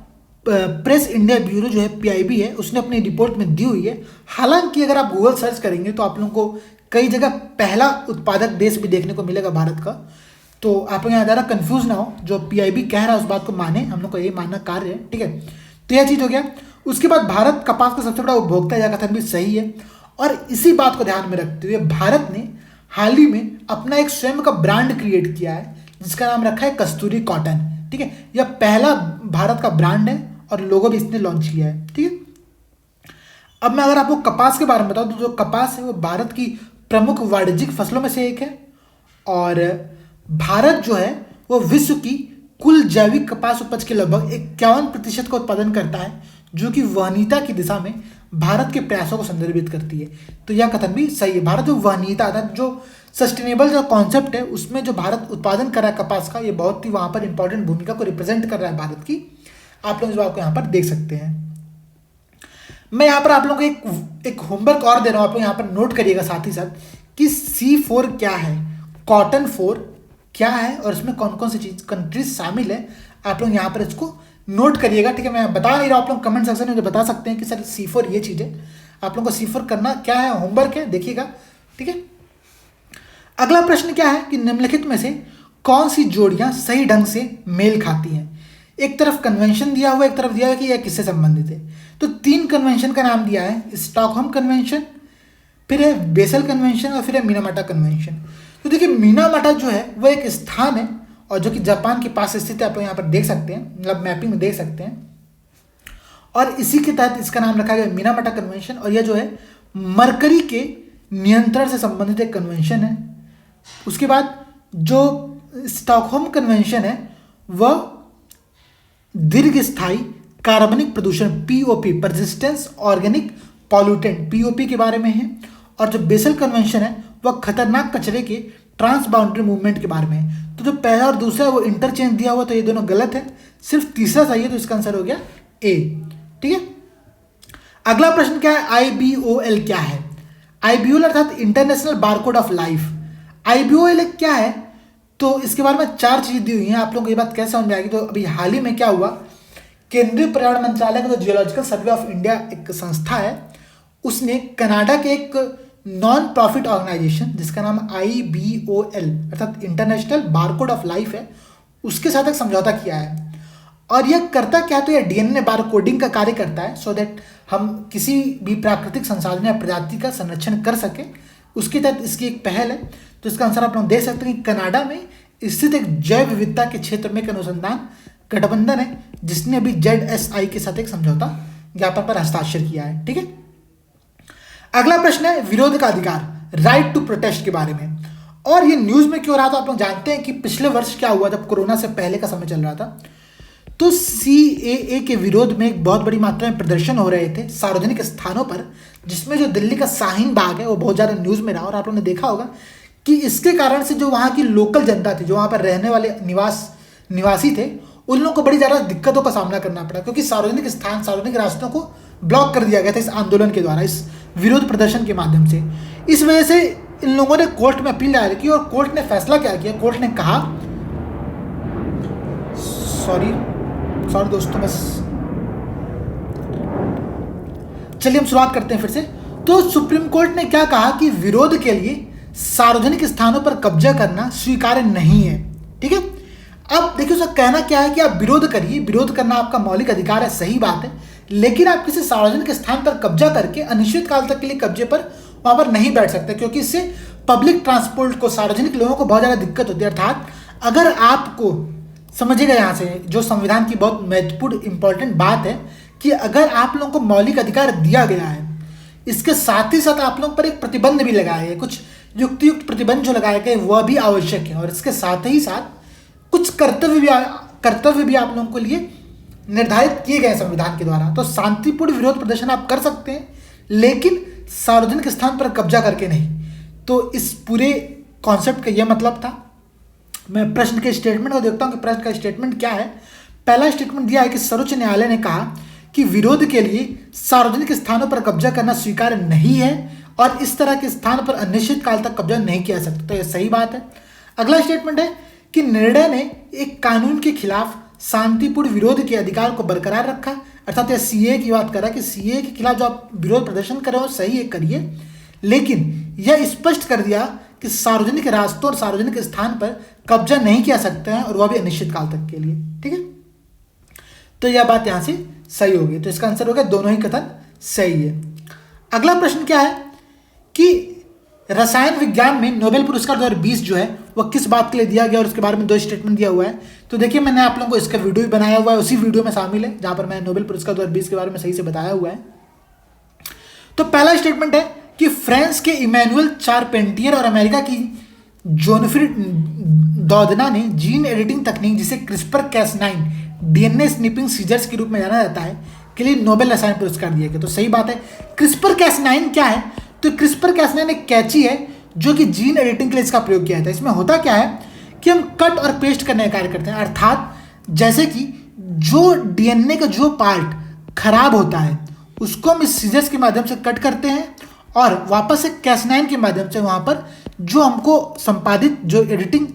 प्रेस इंडिया ब्यूरो जो है पीआईबी है उसने अपनी रिपोर्ट में दी हुई है। हालांकि अगर आप गूगल सर्च करेंगे तो आप लोगों को कई जगह पहला उत्पादक देश भी देखने को मिलेगा भारत का, तो आप लोग यहाँ ज़्यादा कंफ्यूज ना हो, जो पीआईबी कह रहा है उस बात को माने, हम लोग का ये मानना कार्य है, ठीक है। तो यह चीज़ हो गया। उसके बाद भारत कपास का सबसे बड़ा उपभोक्ता, यह कथन भी सही है। और इसी बात को ध्यान में रखते हुए भारत ने हाल ही में अपना एक स्वयं का ब्रांड क्रिएट किया है जिसका नाम रखा है कस्तूरी कॉटन, ठीक है। यह पहला भारत का ब्रांड है और लोगो भी इसने लॉन्च किया है, ठीक है। अब मैं अगर आपको कपास के बारे में बताऊं तो जो कपास है वो भारत की प्रमुख वाणिज्यिक फसलों में से एक है, और भारत जो है वो विश्व की कुल जैविक कपास उपज के लगभग 51% का उत्पादन करता है, जो कि वहनीयता की दिशा में भारत के प्रयासों को संदर्भित करती है। तो यह कथन भी सही है। भारत जो वहनीयता था, जो सस्टेनेबल जो कॉन्सेप्ट है उसमें जो भारत उत्पादन कर रहा है कपास का, ये बहुत ही वहाँ पर इंपॉर्टेंट भूमिका को रिप्रेजेंट कर रहा है भारत की। आप लोग इस बात को यहाँ पर देख सकते हैं। मैं यहाँ पर आप लोगों को एक होमवर्क और दे रहा हूँ, आप लोग यहाँ पर नोट करिएगा साथ ही साथ कि C4 क्या है, कॉटन 4 क्या है, और इसमें कौन कौन सी चीज कंट्रीज शामिल है। आप लोग यहाँ पर इसको नोट करिएगा, ठीक है। मैं बता नहीं रहा, आप लोग कमेंट सेक्शन में मुझे बता सकते हैं कि सर C4 ये चीज़ है। आप लोगों को C4 करना क्या है, होमवर्क है, देखिएगा, ठीक है। अगला प्रश्न क्या है कि निम्नलिखित में से कौन सी जोड़ियां सही ढंग से मेल खाती हैं। एक तरफ कन्वेंशन दिया हुआ, एक तरफ दिया हुआ कि यह किससे संबंधित है। तो 3 कन्वेंशन का नाम दिया है, स्टॉकहोम कन्वेंशन, फिर है बेसल कन्वेंशन, और फिर है मिनामाटा कन्वेंशन। तो देखिए मिनामाटा जो है वह एक स्थान है और जो कि जापान के पास स्थित है, आप लोग यहाँ पर देख सकते हैं, मतलब मैपिंग में देख सकते हैं, और इसी के तहत इसका नाम रखा गया मिनामाटा कन्वेंशन। और यह जो है मरकरी के नियंत्रण से संबंधित एक कन्वेंशन है। उसके बाद जो स्टॉकहोम कन्वेंशन है वह दीर्घ स्थायी कार्बनिक प्रदूषण POP, persistence organic pollutant POP के बारे में है। और जो बेसल कन्वेंशन है वह खतरनाक कचरे के ट्रांस बाउंड्री मूवमेंट के बारे में है। तो जो पहला और दूसरा है वो इंटरचेंज दिया हुआ, तो ये दोनों गलत है, सिर्फ तीसरा सही है, तो इसका आंसर हो गया ए, ठीक है। अगला प्रश्न क्या है, IBOL क्या है। IBOL अर्थात international barcode of life. IBOL क्या है, तो इसके बारे में 4 चीज़ें दी हुई हैं, आप लोगों को ये बात कैसे समझ में आएगी। तो अभी हाल ही में क्या हुआ, केंद्रीय पर्यावरण मंत्रालय का जो जियोलॉजिकल सर्वे ऑफ इंडिया एक संस्था है, उसने कनाडा के एक नॉन प्रॉफिट ऑर्गेनाइजेशन जिसका नाम IBOL अर्थात इंटरनेशनल बारकोड ऑफ लाइफ है, उसके साथ एक समझौता किया है। और यह करता क्या, तो यह DNA बारकोडिंग का कार्य करता है, सो दैट हम किसी भी प्राकृतिक संसाधन या प्रजाति का संरक्षण कर सके, उसके तहत इसकी एक पहल है। तो इसका आंसर आप लोग देख सकते हैं कि कनाडा में स्थित एक जैव विविधता के क्षेत्र में एक अनुसंधान गठबंधन है जिसने अभी ZSI के साथ एक समझौता ज्ञापन पर हस्ताक्षर किया है। ठीक है, अगला प्रश्न है विरोध का अधिकार, राइट टू प्रोटेस्ट के बारे में। और ये न्यूज में क्यों रहा था, आप लोग जानते हैं कि पिछले वर्ष क्या हुआ, जब कोरोना से पहले का समय चल रहा था तो CAA के विरोध में एक बहुत बड़ी मात्रा में प्रदर्शन हो रहे थे सार्वजनिक स्थानों पर, जिसमें जो दिल्ली का शाहीन बाग है वो बहुत ज़्यादा न्यूज़ में रहा। और आप लोगों ने देखा होगा कि इसके कारण से जो वहाँ की लोकल जनता थी, जो वहाँ पर रहने वाले निवासी थे, उन लोगों को बड़ी ज़्यादा दिक्कतों का सामना करना पड़ा, क्योंकि सार्वजनिक स्थान, सार्वजनिक रास्तों को ब्लॉक कर दिया गया था इस आंदोलन के द्वारा, इस विरोध प्रदर्शन के माध्यम से। इस वजह से इन लोगों ने कोर्ट में अपील दायर की और कोर्ट ने फैसला क्या किया, कोर्ट ने कहा, सॉरी दोस्तों, बस चलिए हम शुरुआत करते हैं फिर से। तो सुप्रीम कोर्ट ने क्या कहा कि विरोध के लिए सार्वजनिक स्थानों पर कब्जा करना स्वीकार्य नहीं है। ठीक है, अब देखिए उसका कहना क्या है कि आप विरोध करिए, विरोध करना आपका मौलिक अधिकार है, सही बात है, लेकिन आप किसी सार्वजनिक स्थान पर कब्जा करके अनिश्चित काल तक के लिए कब्जे पर वहां पर नहीं बैठ सकते, क्योंकि इससे पब्लिक ट्रांसपोर्ट को, सार्वजनिक लोगों को बहुत ज़्यादा दिक्कत होती है। अर्थात अगर आपको समझिएगा, यहाँ से जो संविधान की बहुत महत्वपूर्ण इंपॉर्टेंट बात है कि अगर आप लोगों को मौलिक अधिकार दिया गया है, इसके साथ ही साथ आप लोगों पर एक प्रतिबंध भी लगाए गए, कुछ युक्त प्रतिबंध जो लगाए गए वह भी आवश्यक है, और इसके साथ ही साथ कुछ कर्तव्य भी आप लोगों के लिए निर्धारित किए गए संविधान के द्वारा। तो शांतिपूर्ण विरोध प्रदर्शन आप कर सकते हैं, लेकिन सार्वजनिक स्थान पर कब्जा करके नहीं। तो इस पूरे कॉन्सेप्ट का यह मतलब था। मैं प्रश्न के स्टेटमेंट को देखता हूं कि प्रश्न का स्टेटमेंट क्या है। पहला स्टेटमेंट दिया है कि सर्वोच्च न्यायालय ने कहा कि विरोध के लिए सार्वजनिक स्थानों पर कब्जा करना स्वीकार्य नहीं है और इस तरह के स्थान पर अनिश्चित काल तक कब्जा नहीं किया सकता। तो यह सही बात है। अगला स्टेटमेंट है कि निर्णय ने एक कानून के खिलाफ शांतिपूर्ण विरोध के अधिकार को बरकरार रखा। अर्थात यह CAA की बात कर रहा है कि CAA के खिलाफ जो आप विरोध प्रदर्शन कर रहे हो सही है, करिए, लेकिन यह स्पष्ट कर दिया कि सार्वजनिक रास्तों और सार्वजनिक स्थान पर कब्जा नहीं किया सकता है, और वह भी अनिश्चित काल तक के लिए। ठीक है, तो यह बात यहां से सही होगी। तो इसका आंसर होगा दोनों ही कथन सही है। अगला प्रश्न क्या है कि रसायन विज्ञान में नोबेल पुरस्कार 2020 जो है वह किस बात के लिए दिया गया, और उसके बारे में 2 स्टेटमेंट दिया हुआ है। तो देखिए मैंने आप लोगों को इसका वीडियो भी बनाया हुआ है, उसी वीडियो में शामिल है जहां पर मैंने नोबेल पुरस्कार 2020 के बारे में सही से बताया हुआ है। तो पहला स्टेटमेंट है कि फ्रांस के इमैनुअल चारपेंटियर और अमेरिका की जोनफिर डॉदना ने जीन एडिटिंग तकनीक, जिसे CRISPR-Cas9 DNA स्निपिंग सीजर्स के रूप में जाना जाता है, के लिए नोबेल रसायन पुरस्कार दिया गया। तो सही बात है। CRISPR-Cas9 क्या है, तो CRISPR-Cas9 एक कैची है जो कि जीन एडिटिंग के लिए इसका प्रयोग किया जाता है। इसमें होता क्या है कि हम कट और पेस्ट करने का कार्य करते हैं। अर्थात जैसे कि जो DNA का जो पार्ट खराब होता है उसको हम इस सीजर्स के माध्यम से कट करते हैं और वापस से Cas9 के माध्यम से वहाँ पर जो हमको संपादित, जो एडिटिंग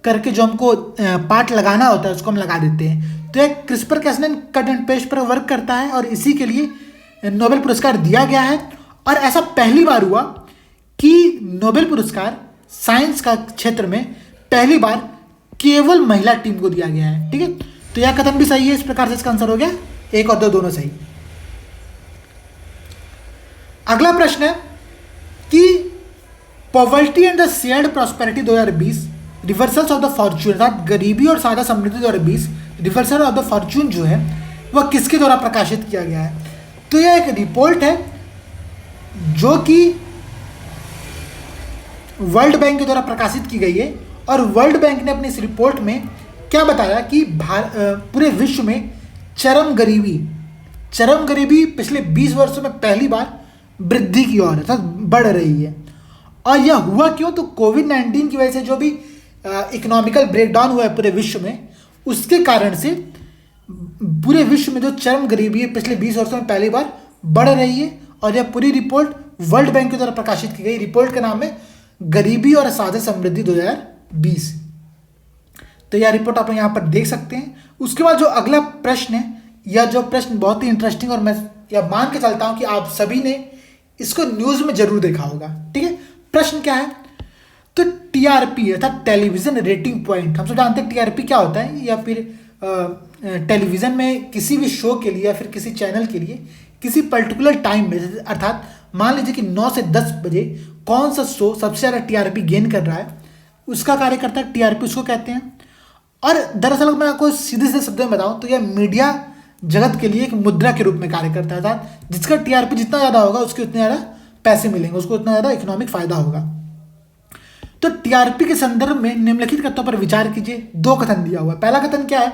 करके जो हमको पार्ट लगाना होता है उसको हम लगा देते हैं। तो एक CRISPR-Cas9 कट एंड पेस्ट पर वर्क करता है और इसी के लिए नोबेल पुरस्कार दिया गया है। और ऐसा पहली बार हुआ कि नोबेल पुरस्कार साइंस का क्षेत्र में पहली बार केवल महिला टीम को दिया गया है। ठीक है, तो यह कथन भी सही है। इस प्रकार से इसका आंसर हो गया 1 और 2 दोनों सही। अगला प्रश्न है कि poverty and the shared prosperity 2020 reversals of the Fortune, अर्थात गरीबी और साझा समृद्धि 2020 रिवर्सल ऑफ द फॉर्च्यून जो है वह किसके द्वारा प्रकाशित किया गया है। तो यह एक रिपोर्ट है जो कि वर्ल्ड बैंक के द्वारा प्रकाशित की गई है, और वर्ल्ड बैंक ने अपनी इस रिपोर्ट में क्या बताया कि पूरे विश्व में चरम गरीबी पिछले 20 वर्षों में पहली बार वृद्धि की ओर अर्थात बढ़ रही है। और यह हुआ क्यों, तो कोविड-19 की वजह से जो भी इकोनॉमिकल ब्रेकडाउन हुआ है पूरे विश्व में, उसके कारण से पूरे विश्व में जो चरम गरीबी है पिछले 20 वर्षों में पहली बार बढ़ रही है। और यह पूरी रिपोर्ट वर्ल्ड बैंक के द्वारा प्रकाशित की गई। रिपोर्ट का नाम है गरीबी और साझा समृद्धि 2020। तो यह रिपोर्ट आप यहाँ पर देख सकते हैं। उसके बाद जो अगला प्रश्न है, यह जो प्रश्न बहुत ही इंटरेस्टिंग, और मैं यह मान के चलता हूँ कि आप सभी ने इसको न्यूज़ में जरूर देखा होगा। ठीक है, प्रश्न क्या है, तो TRP अर्थात टेलीविजन रेटिंग पॉइंट। हम सब जानते हैं TRP क्या होता है, या फिर टेलीविज़न में किसी भी शो के लिए या फिर किसी चैनल के लिए किसी पर्टिकुलर टाइम में, अर्थात मान लीजिए कि 9 से 10 बजे कौन सा शो सबसे ज़्यादा टीआरपी गेन कर रहा है, उसका कार्य करता है, टीआरपी उसको कहते हैं। और दरअसल अगर मैं आपको सीधे सीधे शब्दों में बताऊं तो यह मीडिया जगत के लिए एक मुद्रा के रूप में कार्य करता है, अर्थात जिसका टीआरपी जितना ज़्यादा होगा उसके उतने ज़्यादा पैसे मिलेंगे, उसको उतना ज़्यादा इकोनॉमिक फायदा होगा। तो टीआरपी के संदर्भ में निम्नलिखित कथनों पर विचार कीजिए। 2 कथन दिया हुआ है। पहला कथन क्या है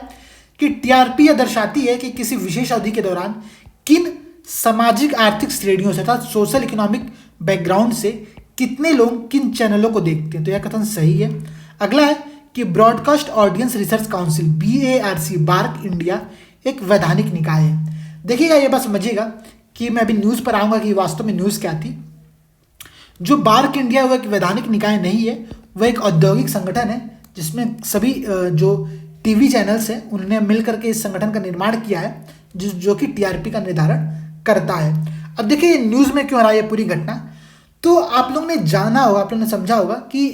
कि टीआरपी यह दर्शाती है कि किसी विशेष अवधि के दौरान किन सामाजिक आर्थिक श्रेणियों से अर्थात सोशल इकोनॉमिक बैकग्राउंड से कितने लोग किन चैनलों को देखते हैं, तो यह कथन सही है। अगला है कि broadcast audience research council BARC BARC India एक वैधानिक निकाय है। देखिएगा, ये बात समझिएगा कि मैं अभी न्यूज़ पर आऊँगा कि वास्तव में न्यूज़ क्या थी। जो बार्क इंडिया वो एक वैधानिक निकाय नहीं है, वह एक औद्योगिक संगठन है जिसमें सभी जो टीवी चैनल्स हैं उन्होंने मिल करके इस संगठन का निर्माण किया है, जो कि टीआरपी का निर्धारण करता है। अब देखिए न्यूज़ में क्यों आ रहा है ये पूरी घटना, तो आप लोगों ने जाना होगा, आप लोगों ने समझा होगा कि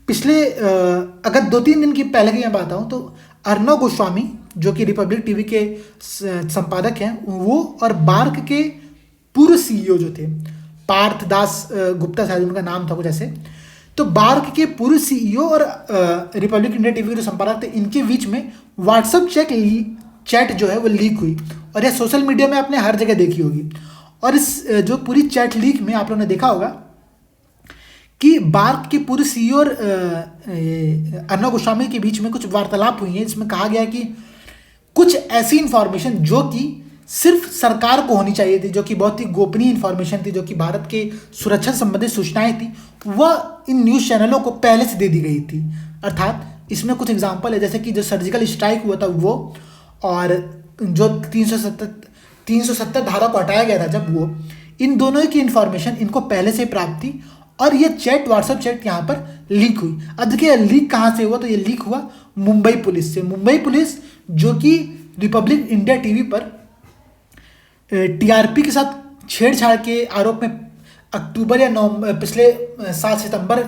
पिछले अगर 2-3 दिन की पहले की मैं बात आऊँ तो अर्णव गोस्वामी जो कि रिपब्लिक टीवी के संपादक हैं, वो और बार्क के पूर्व CEO जो थे पार्थ दास गुप्ता, शायद उनका नाम था कुछ ऐसे, तो बार्क के पूर्व CEO और रिपब्लिक इंडिया टीवी के जो संपादक थे, इनके बीच में व्हाट्सएप चैट जो है वो लीक हुई और यह सोशल मीडिया में आपने हर जगह देखी होगी। और इस जो पूरी चैट लीक में आप लोगों ने देखा होगा कि बार्क के पूर्व CEO और अर्णव गोस्वामी के बीच में कुछ वार्तालाप हुई है, जिसमें कहा गया कि कुछ ऐसी इंफॉर्मेशन जो कि सिर्फ सरकार को होनी चाहिए थी, जो कि बहुत ही गोपनीय इंफॉर्मेशन थी, जो कि भारत के सुरक्षा संबंधित सूचनाएं थी, वह इन न्यूज़ चैनलों को पहले से दे दी गई थी। अर्थात इसमें कुछ एग्जांपल है, जैसे कि जो सर्जिकल स्ट्राइक हुआ था वो, और जो 370 धारा को हटाया गया था जब, वो इन दोनों की इंफॉर्मेशन इनको पहले से प्राप्त थी। और ये चैट, व्हाट्सएप चैट यहाँ पर लीक हुई। अब देखिए लीक कहाँ से हुआ, तो ये लीक हुआ मुंबई पुलिस से। मुंबई पुलिस जो कि रिपब्लिक इंडिया टीवी पर टीआरपी के साथ छेड़छाड़ के आरोप में अक्टूबर या नवंबर पिछले 7 सितंबर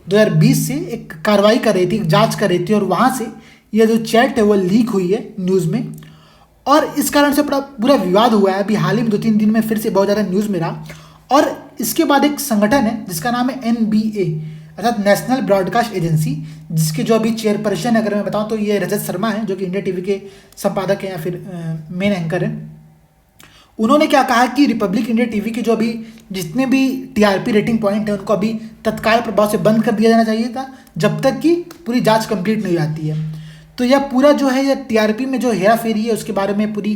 2020 से एक कार्रवाई कर रही थी, एक जांच कर रही थी, और वहाँ से यह जो चैट है वो लीक हुई है न्यूज़ में। और इस कारण से पूरा विवाद हुआ है। अभी हाल ही में 2-3 दिन में फिर से बहुत ज़्यादा न्यूज़ में रहा। और इसके बाद एक संगठन है जिसका नाम है NBA अर्थात नेशनल ब्रॉडकास्ट एजेंसी, जिसके जो अभी चेयरपर्सन अगर मैं बताऊं तो ये रजत शर्मा है, जो कि इंडिया टीवी के संपादक हैं या फिर मेन एंकर हैं। उन्होंने क्या कहा कि रिपब्लिक इंडिया टीवी के जो अभी जितने भी टीआरपी रेटिंग पॉइंट हैं उनको अभी तत्काल प्रभाव से बंद कर दिया जाना चाहिए था, जब तक कि पूरी जांच कंप्लीट नहीं आती है। तो यह पूरा जो है यह टीआरपी में जो हेरा फेरी है उसके बारे में पूरी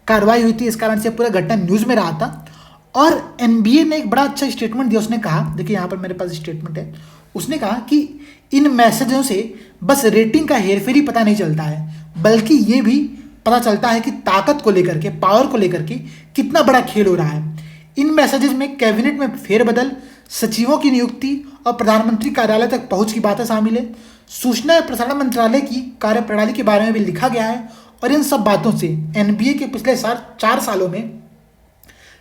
कार्रवाई हुई थी, इस कारण से पूरा घटना न्यूज़ में रहा था। और NBA ने एक बड़ा अच्छा स्टेटमेंट दिया। उसने कहा, देखिए यहाँ पर मेरे पास स्टेटमेंट है, उसने कहा कि इन मैसेजों से बस रेटिंग का हेरफेरी पता नहीं चलता है, बल्कि ये भी पता चलता है कि ताकत को लेकर के, पावर को लेकर के कितना बड़ा खेल हो रहा है। इन मैसेजेस में कैबिनेट में फेरबदल, सचिवों की नियुक्ति और प्रधानमंत्री कार्यालय तक पहुंच की बातें शामिल है। सूचना एवं प्रसारण मंत्रालय की कार्यप्रणाली के बारे में भी लिखा गया है। और इन सब बातों से NBA के पिछले 4 सालों में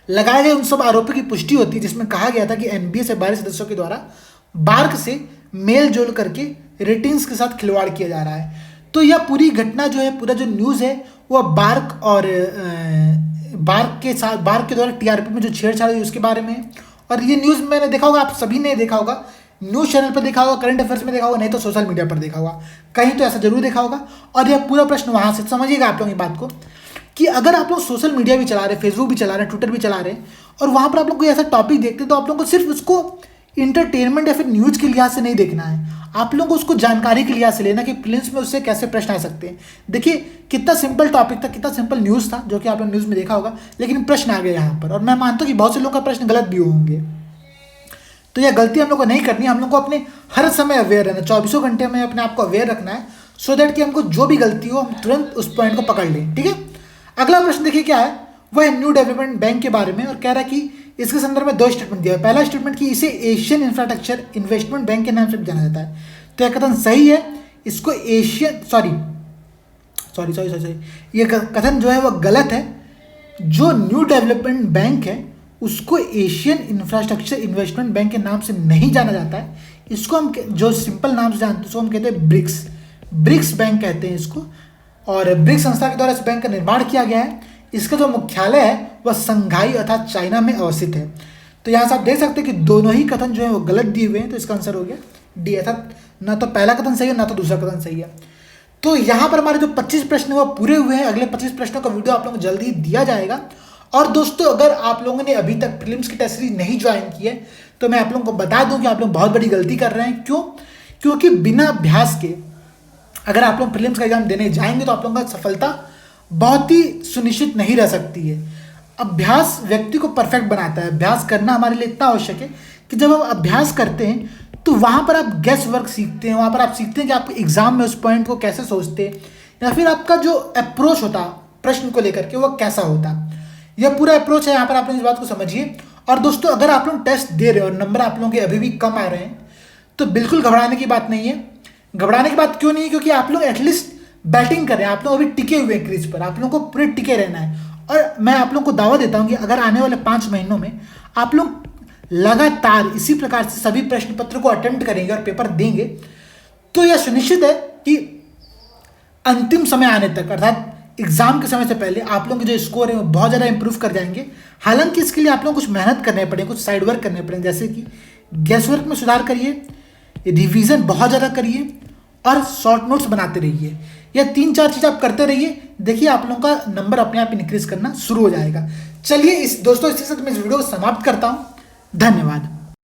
लगाए गए उन सब आरोपों की पुष्टि होती है, जिसमें कहा गया था कि NBA से 12 सदस्यों के द्वारा बार्क से मेल जोल करके रेटिंग्स के साथ खिलवाड़ किया जा रहा है। तो यह पूरी घटना जो है, पूरा जो न्यूज़ है वह बार्क और बार्क के साथ, बार्क के द्वारा टीआरपी में जो छेड़छाड़ हुई उसके बारे में। और ये न्यूज़ मैंने देखा होगा, आप सभी ने देखा होगा, न्यूज़ चैनल पर देखा होगा, करंट अफेयर्स में देखा होगा, नहीं तो सोशल मीडिया पर देखा होगा, कहीं तो ऐसा जरूर देखा होगा। और यह पूरा प्रश्न वहाँ से समझिएगा आप लोग ये बात को, कि अगर आप लोग सोशल मीडिया भी चला रहे, फेसबुक भी चला रहे, ट्विटर भी चला रहे, और वहाँ पर आप लोग कोई ऐसा टॉपिक देखते हैं, तो आप लोगों को सिर्फ उसको इंटरटेनमेंट या फिर न्यूज़ के लिहाज से नहीं देखना है, आप लोगों को उसको जानकारी के लिहाज से लेना कि प्रिलिम्स में उससे कैसे प्रश्न आ सकते हैं। देखिए कितना सिंपल टॉपिक था, कितना सिंपल न्यूज़ था, जो कि आप लोग न्यूज़ में देखा होगा, लेकिन प्रश्न आ गए यहाँ पर। और मैं मानता हूँ कि बहुत से लोगों का प्रश्न गलत भी होंगे। तो यह गलती हम लोग को नहीं करनी है। हम लोग को अपने हर समय अवेयर रहना, 24 घंटे में अपने आप को अवेयर रखना है, सो दैट कि हमको जो भी गलती हो हम तुरंत उस पॉइंट को पकड़ लें। ठीक है, अगला प्रश्न देखिए क्या है, वह है न्यू डेवलपमेंट बैंक के बारे में। और कह रहा है कि इसके संदर्भ में 2 स्टेटमेंट दिया है। पहला स्टेटमेंट कि इसे एशियन इंफ्रास्ट्रक्चर इन्वेस्टमेंट बैंक के नाम से जाना जाता है, तो यह कथन सही है। इसको एशियन सॉरी ये कथन जो है वह गलत है। जो न्यू डेवलपमेंट बैंक है उसको एशियन इंफ्रास्ट्रक्चर इन्वेस्टमेंट बैंक के नाम से नहीं जाना जाता है। इसको हम जो सिंपल नाम से जानते हैं उसको हम कहते हैं ब्रिक्स बैंक कहते हैं इसको। और ब्रिक्स संस्था के द्वारा इस बैंक का निर्माण किया गया है। इसका जो मुख्यालय है वह संघाई अर्थात चाइना में अवस्थित है। तो यहाँ से आप देख सकते हैं कि दोनों ही कथन जो है वो गलत दिए हुए हैं, तो इसका आंसर हो गया डी। अर्थात ना तो पहला कथन सही है ना तो दूसरा कथन सही है। तो यहाँ पर हमारे जो 25 प्रश्न है वो पूरे हुए हैं। अगले 25 प्रश्नों का वीडियो आप लोगों को जल्दी दिया जाएगा। और दोस्तों, अगर आप लोगों ने अभी तक प्रीलिम्स की टेस्ट सीरीज नहीं ज्वाइन की है तो मैं आप लोगों को बता दूं कि आप लोग बहुत बड़ी गलती कर रहे हैं। क्यों? क्योंकि बिना अभ्यास के अगर आप लोग प्रीलिम्स का एग्जाम देने जाएंगे तो आप लोगों का सफलता बहुत ही सुनिश्चित नहीं रह सकती है। अभ्यास व्यक्ति को परफेक्ट बनाता है। अभ्यास करना हमारे लिए इतना आवश्यक है कि जब हम अभ्यास करते हैं तो वहाँ पर आप गेस वर्क सीखते हैं, वहाँ पर आप सीखते हैं कि आप एग्जाम में उस पॉइंट को कैसे सोचते हैं, या फिर आपका जो अप्रोच होता प्रश्न को लेकर के वो कैसा होता। यह पूरा अप्रोच है, यहाँ पर आप लोग इस बात को समझिए। और दोस्तों, अगर आप लोग टेस्ट दे रहे हो और नंबर आप लोगों के अभी भी कम आ रहे हैं तो बिल्कुल घबराने की बात नहीं है। घबराने की बात क्यों नहीं है? क्योंकि आप लोग एटलीस्ट बैटिंग कर रहे हैं, आप लोग अभी टिके हुए हैं क्रीज पर, आप लोगों को पूरे टिके रहना है। और मैं आप लोगों को दावा देता हूं कि अगर आने वाले 5 महीनों में आप लोग लगातार इसी प्रकार से सभी प्रश्न पत्र को अटेम्प्ट करेंगे और पेपर देंगे तो यह सुनिश्चित है कि अंतिम समय आने तक, अर्थात एग्जाम के समय से पहले आप लोगों के जो स्कोर है वो बहुत ज़्यादा इंप्रूव कर जाएंगे। हालांकि इसके लिए आप लोग कुछ मेहनत करने पड़ेंगे, कुछ साइड वर्क करने पड़ेंगे, जैसे कि गेस वर्क में सुधार करिए, रिवीजन बहुत ज़्यादा करिए और शॉर्ट नोट्स बनाते रहिए। यह 3-4 चीज़ आप करते रहिए, देखिए आप लोगों का नंबर अपने आप इंक्रीज करना शुरू हो जाएगा। चलिए दोस्तों, इसी के साथ मैं इस वीडियो को समाप्त करता हूँ। धन्यवाद।